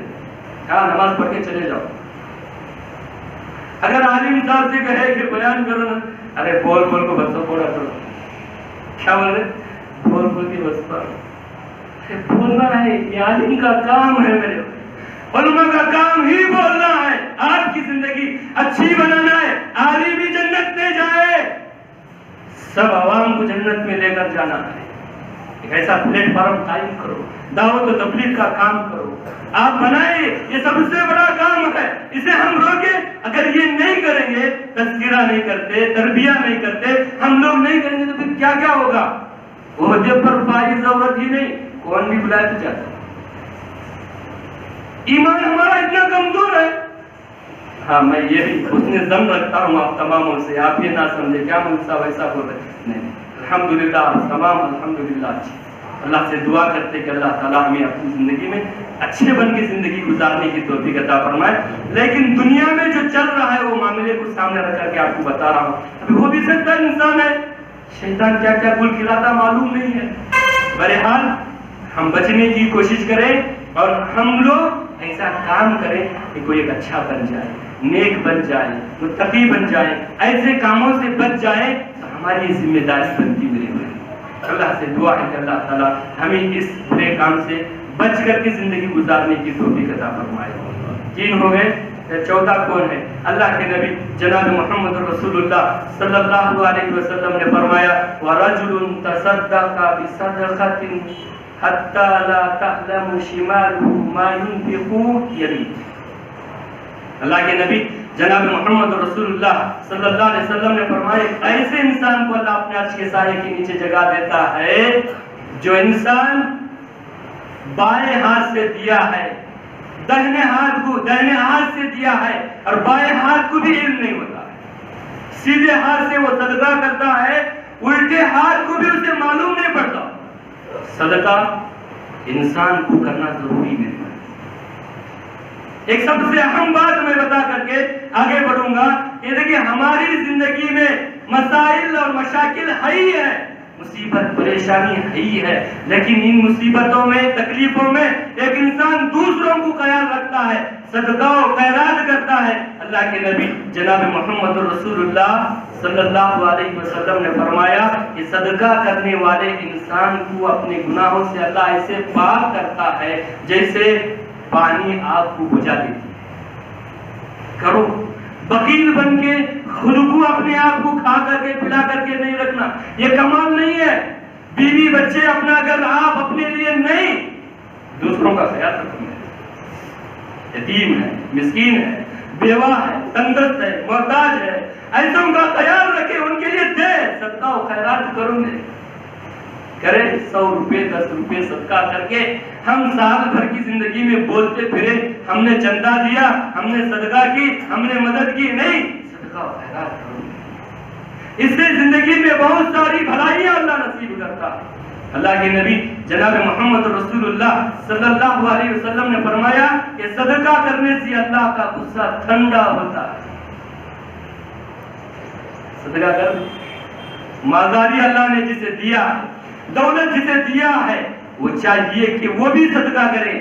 ہاں نماز پڑھ کے چلے جاؤ. اگر عالم صاحب سے کہے کہ بیان کرو نا, ارے بول کو بسو پڑا کرو, کیا بول رہے, بول کے بس پڑھو. بولنا ہے, یہ عالم کا کام ہے میرے. علماء کا کام ہی بولنا ہے، آپ کی زندگی اچھی بنانا ہے، عالم بھی جنت میں جائے، سب عوام کو جنت میں لے کر جانا ہے۔ ایک ایسا پلیٹ فارم قائم کرو، دعوت و تبلیغ کا کام کرو، آپ بنائیں، یہ سب سے بڑا کام ہے، اسے ہم روکیں۔ اگر یہ نہیں کریں گے، تذکرہ نہیں کرتے، تربیہ نہیں کرتے، ہم لوگ نہیں کریں گے تو پھر کیا کیا ہوگا؟ عہدے پر فائز ضرورت ہی نہیں، کون بھی بلائے تو جاتا ہے۔ ایمان ہمارا اتنا کمزور ہے۔ ہاں میں یہ بھی حسن ظن رکھتا ہوں آپ تماموں سے، آپ یہ نہ سمجھے کیا ملتا ویسا بول رہے نہیں، الحمدللہ تمام الحمدللہ اچھی۔ اللہ سے دعا کرتے کہ اللہ تعالیٰ ہمیں اپنی زندگی میں اچھے بن کے زندگی گزارنے کی توفیق عطا فرمائے۔ لیکن دنیا میں جو چل رہا ہے وہ معاملے کو سامنے رکھ کر کے آپ کو بتا رہا ہوں، ابھی ہو بھی سکتا ہے انسان ہے، شیطان کیا کیا گل کھلاتا معلوم نہیں ہے۔ بہرحال ہم بچنے کی کوشش کریں اور ہم لوگ ایسا کام کریں کہ کوئی ایک اچھا بن جائے، نیک بن جائے، متقی بن جائے، ایسے کاموں سے بچ جائے تو ہماری ذمہ داری بنتی میرے بھائی۔ اللہ سے دعا ہے کہ اللہ تعالیٰ ہمیں اس برے کام سے بچ کر کے زندگی گزارنے کی توفیق عطا فرمائے۔ تین ہو گئے، چوتھا کون ہے؟ اللہ کے نبی جناب محمد رسول اللہ صلی اللہ علیہ وسلم نے فرمایا وَرَجُلٌ تَصَدَّقَ بِصَدَقَةٍ حَتَّى لَا تَعْلَمُ شِمَالُهُ مَا يُنْفِقُ يَمِينُهُ۔ اللہ کے نبی جناب محمد رسول اللہ صلی اللہ علیہ وسلم نے فرمایا ایسے انسان کو اللہ اپنے عرش کے سائے کے نیچے جگہ دیتا ہے جو انسان بائیں ہاتھ سے دیا ہے، دہنے ہاتھ سے دیا ہے اور بائیں ہاتھ کو بھی علم نہیں ہوتا ہے، سیدھے ہاتھ سے وہ صدقہ کرتا ہے، الٹے ہاتھ کو بھی اسے معلوم نہیں پڑتا۔ صدقہ انسان کو کرنا ضروری ہے۔ ایک سب سے اہم بات میں بتا کر کے آگے بڑھوں گا، یہ دیکھیں ہماری زندگی میں مسائل اور مشاکل ہے ہی ہے، مصیبت پریشانی ہے ہی ہے، لیکن ان مصیبتوں میں تکلیفوں میں ایک انسان دوسروں کو خیال رکھتا ہے، صدقہ و خیرات کرتا ہے۔ اللہ کے نبی جناب محمد رسول اللہ صلی اللہ علیہ وسلم نے فرمایا کہ صدقہ کرنے والے انسان کو اپنے گناہوں سے اللہ ایسے پاک کرتا ہے جیسے پانی آگ کو بجھا دیتی۔ کرو، بخیل بن کے خود کو اپنے آپ کو کھا کر کے پلا کر کے نہیں رکھنا، یہ کمال نہیں ہے۔ بیوی بچے اپنا گھر آپ اپنے لیے نہیں، دوسروں کا خیال رکھنا ہے۔ یتیم ہے، مسکین ہے، بیوہ ہے، تندرست ہے، محتاج ہے، ایسوں کا خیال رکھے، ان کے لیے دے، صدقہ و خیرات کروں گے کرے 100 روپے 10 روپے صدقہ کر کے ہم سال بھر کی زندگی میں بولتے پھرے ہم نے چندہ دیا، ہم نے صدقہ کی، ہم نے مدد کی، نہیں، صدقہ و خیرات کرو۔ اس سے زندگی میں بہت ساری بھلائیاں اللہ نصیب کرتا ہے۔ اللہ کے نبی جناب محمد رسول اللہ صلی اللہ علیہ وسلم نے فرمایا کہ صدقہ کرنے سے اللہ کا غصہ ٹھنڈا ہوتا ہے۔ صدقہ کر، مالداری اللہ نے جسے دیا ہے، دولت جسے دیا ہے، وہ چاہیے کہ وہ بھی صدقہ کرے،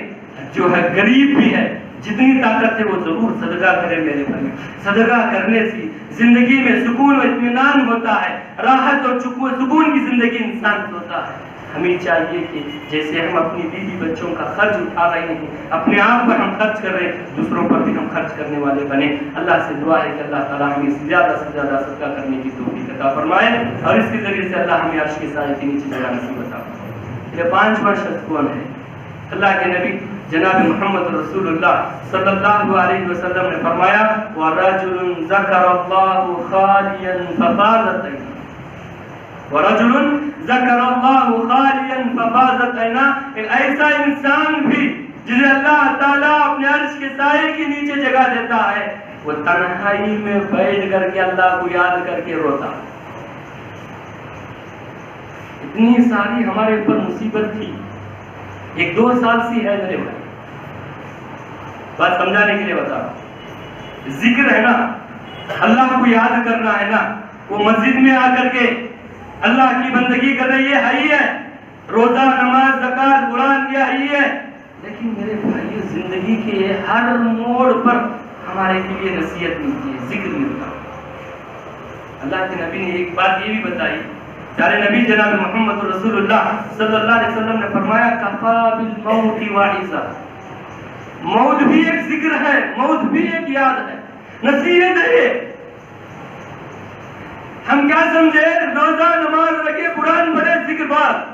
جو ہے غریب بھی ہے، جتنی طاقت ہے وہ ضرور صدقہ کرے میرے بھائی۔ صدقہ کرنے سے زندگی میں سکون و اطمینان ہوتا ہے، راحت اور سکون کی زندگی انسان کو ہوتا ہے۔ ہمیں چاہیے کہ جیسے ہم اپنی بیوی بچوں کا خرچ اٹھا رہے ہیں، اپنے آپ پر ہم خرچ کر رہے ہیں، دوسروں پر بھی ہم خرچ کرنے والے بنے۔ اللہ سے دعا ہے کہ اللہ تعالیٰ ہمیں زیادہ سے زیادہ صدقہ کرنے کی توفیق عطا فرمائے اور اس کے ذریعے سے اللہ ہمیں عرش کے سائے کے نیچے جگہ نصیب عطا فرمائے۔ یہ 5واں شخص کون ہے؟ اللہ کے نبی جناب محمد رسول اللہ صلی اللہ علیہ وسلم نے فرمایا وَرَجُلٌ ذَكَرَ اللَّهُ خَالِيًا فَفَاضَتْ عَيْنَاهُ وَرَجُلٌ ذَكَرَ اللَّهُ خَالِيًا فَفَاضَتْ عَيْنَاهُ۔ ایک ایسا انسان بھی جسے اللہ تعالیٰ اپنے عرش کے سائے کے نیچے جگہ دیتا ہے، وہ تنہائی میں بیٹھ کر کے اللہ کو یاد کر کے روتا۔ اتنی ساری ہمارے اوپر مصیبت تھی، 1-2 سال سی ہے میرے بھائی، بات سمجھانے کے لیے بتا رہا ہوں۔ ذکر ہے نا، اللہ کو یاد کرنا ہے نا، وہ مسجد میں آ کر کے اللہ کی بندگی کر رہی ہے ہی ہے، روزہ نماز زکات قرآن یہ ہی ہے، لیکن میرے بھائی زندگی کے ہر موڑ پر ہمارے لیے نصیحت ملتی ہے، ذکر ملتا ہے۔ اللہ کے نبی نے ایک بات یہ بھی بتائی، پیارے نبی جناب محمد رسول اللہ صلی اللہ علیہ وسلم نے فرمایا کفا بالموت واعظا، موت بھی ایک ذکر ہے، موت بھی ایک یاد ہے، نصیحت ہے یہ۔ ہم کیا سمجھے؟ روزہ نماز رکھے، قرآن پڑھے، ذکر بات۔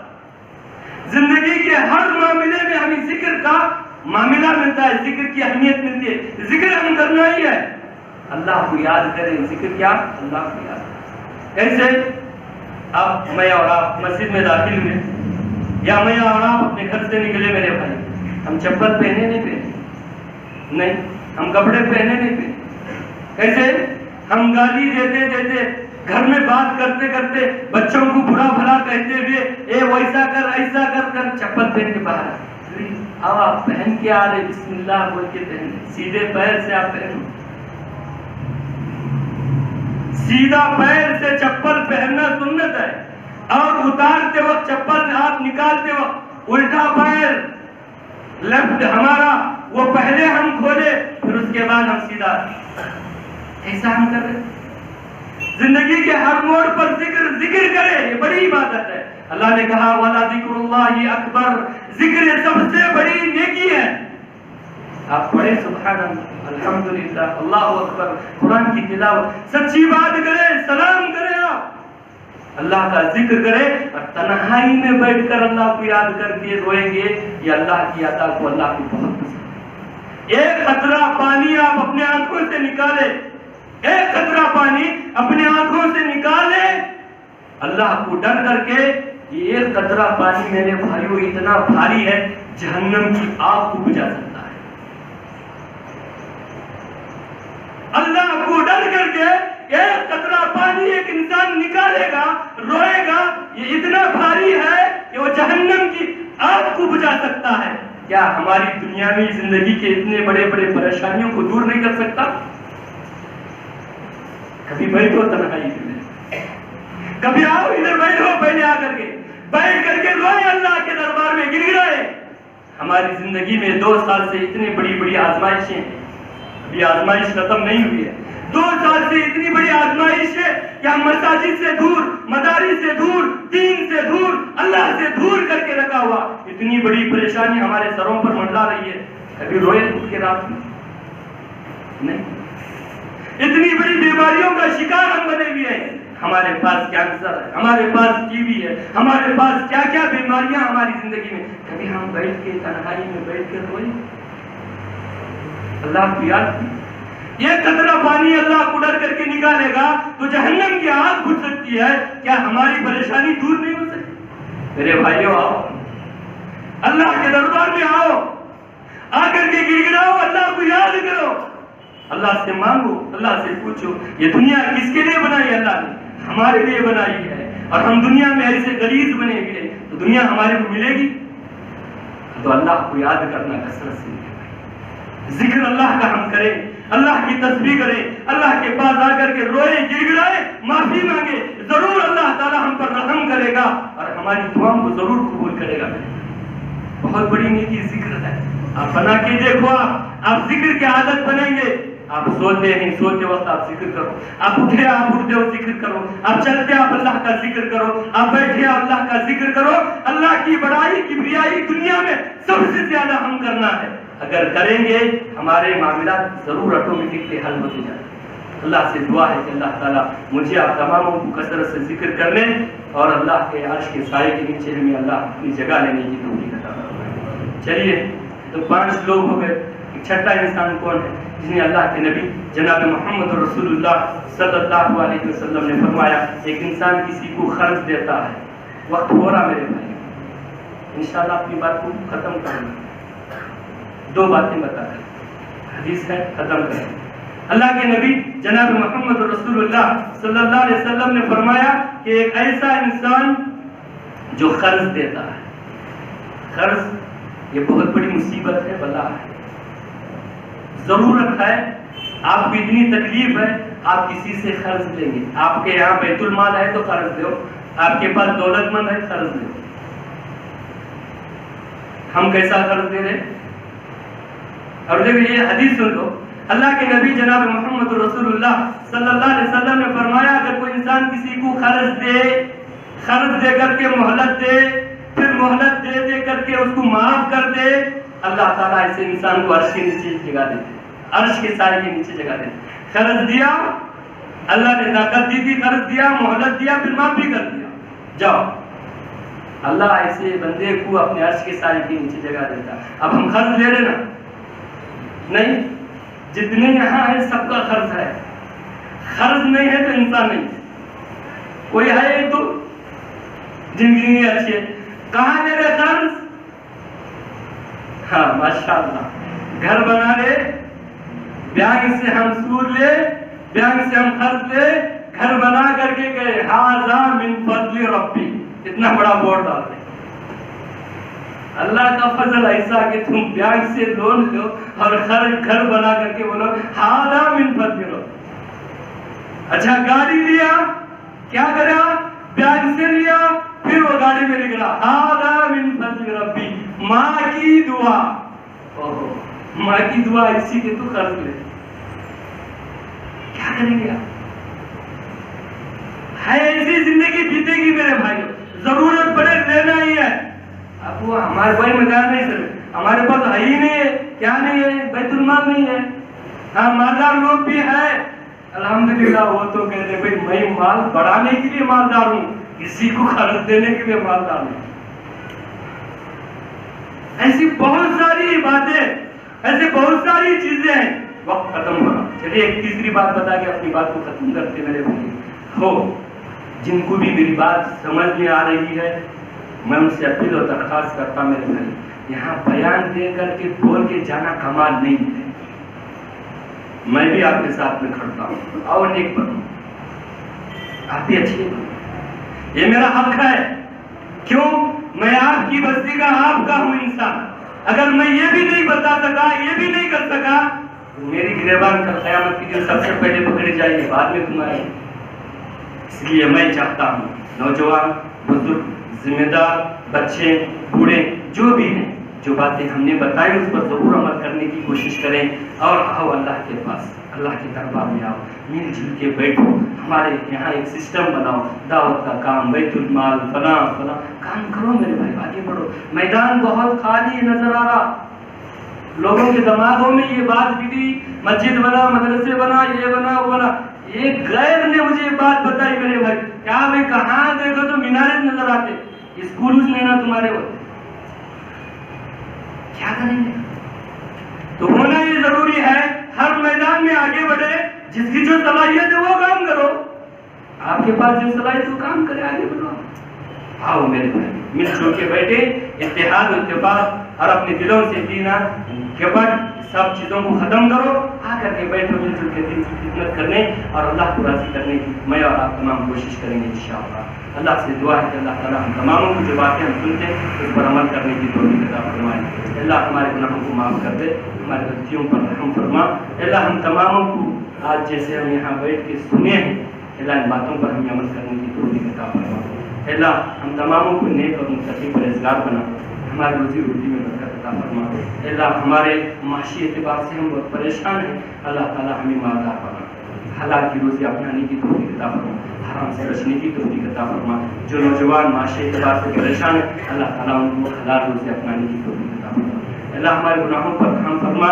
زندگی کے ہر معاملے میں ہمیں ذکر کا معاملہ ملتا ہے، ذکر کی اہمیت ملتی ہے، ذکر ہم کرنا ہی ہے۔ اللہ کو یاد کریں، ذکر کیا؟ اللہ کو یاد۔ کیسے؟ اب میں اور آپ مسجد میں داخل ہوئے، یا میں اور آپ اپنے گھر سے نکلے میرے بھائی، ہم چپل پہنے نہیں پہنے، نہیں، ہم کپڑے پہنے نہیں پہنے۔ کیسے؟ ہم گالی دیتے دیتے، گھر میں بات کرتے کرتے، بچوں کو برا بھلا کہتے ہوئے، اے ویسا کر ایسا کر چپل پہن کے باہر اب آپ پہن کے آ رہے، بسم اللہ بول کے پہن، سیدھے پیر سے آپ پہنو، سیدھا پیر سے چپل پہننا سنت ہے، اور اتارتے وقت چپل آپ نکالتے وقت الٹا پیر لیفٹ ہمارا وہ پہلے ہم کھولے، پھر اس کے بعد ہم سیدھا، ایسا ہم کر رہے۔ زندگی کے ہر موڑ پر ذکر کرے، یہ بڑی عبادت ہے۔ اللہ نے کہا وَلَا ذِكْرُ اللَّهِ أَكْبَرُ، ذکر سب سے بڑی نیکی ہے۔ آپ پڑھیں سبحان اللہ، الحمدللہ، اللہ اکبر، قرآن کی تلاوت، سچی بات کریں، سلام کریں، آپ اللہ کا ذکر کریں، اور تنہائی میں بیٹھ کر اللہ کو یاد کر کے روئیں گے، یہ اللہ کی عطا کو اللہ کو بہت پسند ہے۔ ایک قطرہ پانی آپ اپنے آنکھوں سے نکالیں، ایک قطرہ پانی اپنے آنکھوں سے نکالے اللہ کو ڈر کر کے، یہ ایک قطرہ پانی میرے بھائیوں اتنا بھاری ہے، جہنم کی آگ کو بجھا سکتا ہے۔ اللہ کو ڈر کر کے ایک قطرہ پانی ایک انسان نکالے گا، روئے گا، یہ اتنا بھاری ہے کہ وہ جہنم کی آگ کو بجھا سکتا ہے۔ کیا ہماری دنیاوی زندگی کے اتنے بڑے بڑے پریشانیوں کو دور نہیں کر سکتا؟ کبھی بیٹھو تنہائی میں، کبھی آؤ ادھر بیٹھو، پہلے آ کر کے بیٹھ کر کے روئے، اللہ کے دربار میں گر گرائے۔ ہماری زندگی میں 2 سال سے اتنی بڑی بڑی آزمائشیں ہیں، ابھی آزمائش ختم نہیں ہوئی ہے۔ 2 سال سے اتنی بڑی آزمائش ہے کہ ہم مساجد سے دور، مدارس سے دور، دین سے دور، اللہ سے دور کر کے رکھا ہوا، اتنی بڑی پریشانی ہمارے سروں پر منڈلا رہی ہے۔ کبھی روئے اٹھ کے رات میں؟ نہیں۔ اتنی بڑی بیماریوں کا شکار ہم بنے ہوئے ہیں، ہمارے پاس کینسر ہے، ہمارے پاس ٹی بی ہے، ہمارے پاس کیا کیا بیماریاں ہماری زندگی میں، کبھی ہم بیٹھ کے تنہائی میں بیٹھ کے روئے، اللہ کو یاد کی۔ یہ قطرہ پانی اللہ کو ڈر کر کے نکالے گا تو جہنم کی آگ بجھ سکتی ہے، کیا ہماری پریشانی دور نہیں ہو سکتی؟ میرے بھائیوں آؤ، اللہ کے دربار میں آؤ، آ کر کے گر گراؤ، اللہ کو یاد کرو، اللہ سے مانگو، اللہ سے پوچھو۔ یہ دنیا کس کے لیے بنائی؟ اللہ نے ہمارے لیے بنائی ہے، اور ہم دنیا میں ایسے غریض بنے ہوئے تو دنیا ہمارے کو ملے گی؟ تو اللہ کو یاد کرنا کثرت سے، ذکر اللہ کا ہم کریں، اللہ کی تسبیح کریں، اللہ کے پاس آ کر کے روئے، گر گرائے، معافی مانگے، ضرور اللہ تعالی ہم پر رحم کرے گا اور ہماری دعاؤں کو ضرور قبول کرے گا۔ بہت بڑی نیکی ذکر ہے، آپ بنا کے دیکھو، آپ ذکر کی عادت بنیں گے۔ آپ سوتے ہیں، سوتے وقت آپ ذکر کرو، آپ اٹھے آپ اٹھتے ہو ذکر کرو، آپ چلتے آپ اللہ کا ذکر کرو، آپ بیٹھے آپ اللہ کا ذکر کرو۔ اللہ کی بڑائی کبریائی دنیا میں سب سے زیادہ ہم کرنا ہے، اگر کریں گے ہمارے معاملات ضرور آٹومیٹکلی حل ہوتے جائیں۔ اللہ سے دعا ہے کہ اللہ تعالیٰ مجھے آپ تماموں کو کثرت سے ذکر کرنے اور اللہ کے عرش کے سائے کے نیچے ہمیں اللہ اپنی جگہ لینے کی توفیق عطا فرمائے۔ چلیے، تو 5 لوگ ہو گئے، چھٹا انسان کون ہے؟ جس نے اللہ کے نبی جناب محمد رسول اللہ صلی اللہ علیہ وسلم نے فرمایا، ایک انسان کسی کو قرض دیتا ہے۔ وقت ہو رہا میرے بھائی، انشاءاللہ اپنی بات کو ختم کرنا، 2 باتیں بتا کر حدیث ہے، ختم کریں۔ اللہ کے نبی جناب محمد رسول اللہ صلی اللہ علیہ وسلم نے فرمایا کہ ایک ایسا انسان جو قرض دیتا ہے، قرض یہ بہت بڑی مصیبت ہے، بلا ہے، ضرورت ہے، آپ کو اتنی تکلیف ہے، آپ کسی سے قرض لیں گے، آپ کے یہاں بیت المال ہے تو قرض دو، آپ کے پاس دولت مند ہے قرض دو۔ ہم کیسا قرض دے رہے؟ اور دیکھیں یہ حدیث سن لو، اللہ کے نبی جناب محمد رسول اللہ صلی اللہ علیہ وسلم نے فرمایا، اگر کوئی انسان کسی کو قرض دے کر کے مہلت دے، پھر مہلت دے کر کے اس کو معاف کر دے، اللہ تعالیٰ ایسے انسان کو عرش کے نیچے جگہ دیتے, عرش کے سائے کے نیچے جگہ دیتے. قرض دیا, اللہ نے طاقت دی تھی, قرض دیا, مہلت دیا, پھر معاف بھی کر دیا, جاؤ. اللہ ایسے بندے کو اپنے عرش کے سائے کے نیچے جگہ دیتا. اب ہم قرض لے رہے نا, نہیں, جتنے یہاں ہیں سب کا قرض ہے. قرض نہیں ہے تو انسان نہیں. کوئی ہے ایک تو زندگی میں اچھی ہے, کہاں میرے قرض؟ ہاں ماشاءاللہ, گھر بنا لے, بینک سے ہم سود لے, بینک سے ہم قرض لے, گھر بنا کر کے گئے ھذا من فضل ربی, اتنا بڑا بورڈ ڈالتے. اللہ کا فضل ایسا کہ تم بینک سے لون لو اور گھر بنا کر کے بولو ھذا من فضل ربی. اچھا گاڑی لیا, کیا کرا؟ بینک سے لیا, پھر وہ گاڑی میں لکھ رہا ھذا من فضل ربی, ماں کی دعا. ماں کی دعا اسی کے تو قرض لے. کیا کریں گے آپ؟ ہے ایسی زندگی بیتے گی میرے بھائی, ضرورت پڑے لینا ہی ہے. اب وہ ہمارے بھائی مدار نہیں سر, ہمارے پاس ہے ہی نہیں ہے, کیا نہیں ہے, بیت المال نہیں ہے. ہاں مالدار لوگ بھی ہے الحمدللہ, وہ تو کہتے ہیں بھائی میں مال بڑھانے کے لیے مالدار ہوں, کسی کو قرض دینے کے لیے مالدار ہوں. ایسی بہت ساری باتیں, ایسے بہت ساری چیزیں ہیں. وقت ختم ہو رہا, چلیے ایک تیسری بات بتا کے اپنی بات کو ختم کرتے میرے بھائی. ہو جن کو بھی میری بات سمجھ میں آ رہی ہے, میں ان سے اپیل اور درخواست کرتا ہوں میرے بھائی, یہاں بیان دے کر کے بول کے جانا کمال نہیں ہے. میں بھی آپ کے ساتھ میں کھڑتا ہوں, اور نیک بنو, آپ بھی اچھے بنو, یہ میرا حق ہے. کیوں؟ میں آپ کی بستی کا آپ کا ہوں انسان. اگر میں یہ بھی نہیں بتا سکا, یہ بھی نہیں کر سکا, میری گریبان کل قیامت کے دن سب سے پہلے پکڑی جائے گی, بعد میں تمہاری. اس لیے میں چاہتا ہوں نوجوان, بزرگ, ذمہ دار, بچے, بوڑھے, جو بھی ہیں, جو باتیں ہم نے بتائی اس پر ضرور عمل کرنے کی کوشش کریں. اور آؤ اللہ کے پاس, اللہ کے دربار میں آؤ, مل جل کے بیٹھو. ہمارے یہاں ایک سسٹم بناؤ, دعوت کا کام, بیت المال, فلاں فلاں کام کرو میرے بھائی, آگے بڑھو. میدان بہت خالی نظر آ رہا, لوگوں کے دماغوں میں یہ بات بھی, مسجد بنا, مدرسے بنا, یہ بنا, وہ بنا. ایک غیر نے مجھے یہ بات بتائی میرے بھائی, کیا میں کہاں دیکھو تو مینارے نظر آتے, اسکول نہیں نا تمہارے ہوتے, کیا کریں گے؟ تو ہونا یہ ضروری ہے, ہر میدان میں آگے بڑھے, جس کی جو صلاحیت ہے وہ کام کرو. آپ کے پاس جو صلاحیت وہ کام کرے, آگے بڑھو. آؤ میرے بھائی, مل جل کے بیٹھے, اتحاد اتفاق اور اپنے دلوں سے دینا کپٹ سب چیزوں کو ختم کرو. آ کر کے بیٹھو, مل جل کے دل کی خدمت کرنے اور اللہ کو راضی کرنے کی میں اور آپ تمام کوشش کریں گے انشاءاللہ. اللہ سے دعا ہے کہ اللہ تعالیٰ ہم تماموں کو جو باتیں ہم سنتے ہیں اس پر عمل کرنے کی توفیق عطا فرمائے. اللہ ہمارے گناہوں کو معاف کر دے, ہماری غلطیوں پر رحم فرما. اللہ ہم تماموں کو آج جیسے ہم یہاں بیٹھ کے سنے ہیں, اللہ ان باتوں پر ہمیں عمل کرنے کی توفیق عطا فرما. اللہ ہم تماموں کو نیک اور متقی پرہیزگار بنا, ہماری روزی روٹی میں برکت عطا فرما. اللہ ہمارے معاشی اعتبار سے ہم بہت پریشان ہیں, اللہ تعالیٰ ہمیں مالدار بنا, حلال کی روزی اپنانے کی توفیق عطا فرما, حرام سے بچنے کی توفیق عطا فرما. جو نوجوان معاشی اعتبار سے پریشان ہیں, اللہ تعالیٰ ان کو حلال روزی اپنانے کی توفیق عطا فرما. اللہ ہمارے گناہوں پر رحم فرما.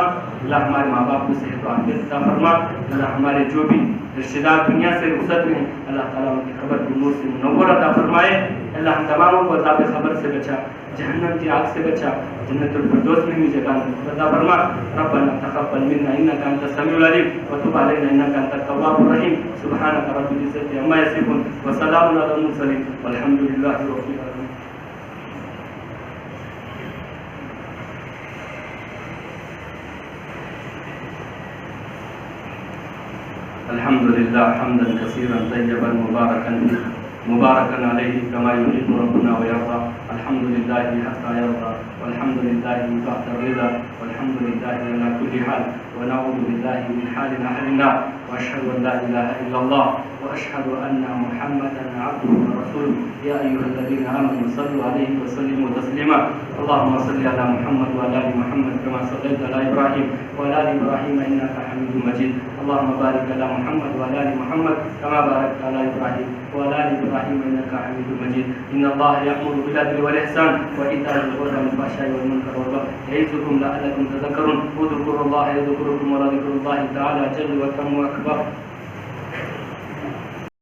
اللہ ہمارے ماں باپ کو صحت و عافیت عطا فرما. اللہ ہمارے جو بھی رشتہ دار دنیا سے رخصت میں ہیں, اللہ تعالیٰ ان کی قبر کو نور سے منور عطا فرمائے. اللہ ہم تماموں کو عذاب قبر سے بچا, جہنم کی آگ سے بچا, جنت الفردوس میں بھی جگہ عطا فرما. ربنا تقبل منا انك انت السميع العليم وتب علينا انك انت التواب الرحيم. سبحانك رب العزة عما يصفون وسلام على المرسلين والحمد لله رب العالمين. الحمد لله حمدا كثيرا طيبا مباركا عليه كما يحب ربنا ويرضى. الحمد لله حتى يرضى, والحمد لله بعد الرضا, والحمد لله على كل حال, ونعوذ بالله من حال أهل النار. وأشهد أن لا إله إلا الله, وأشهد أن محمدا عبده ورسوله. يا أيها الذين آمنوا صلوا عليه وسلموا تسليما. اللهم صل على محمد وعلى آل محمد كما صليت على إبراهيم وعلى آل إبراهيم إنك حميد مجيد. اللهم بارك على محمد وعلى آل محمد كما باركت على إبراهيم وعلى آل إبراهيم إنك حميد مجيد إن الله يأمر بالعدل والإحسان وإيتاء ذي القربى والفحشاء والمنكر والبغي يعظكم لعلكم تذكرون اذكروا الله يذكركم ولذكر الله تعالى جل وكم وأكبر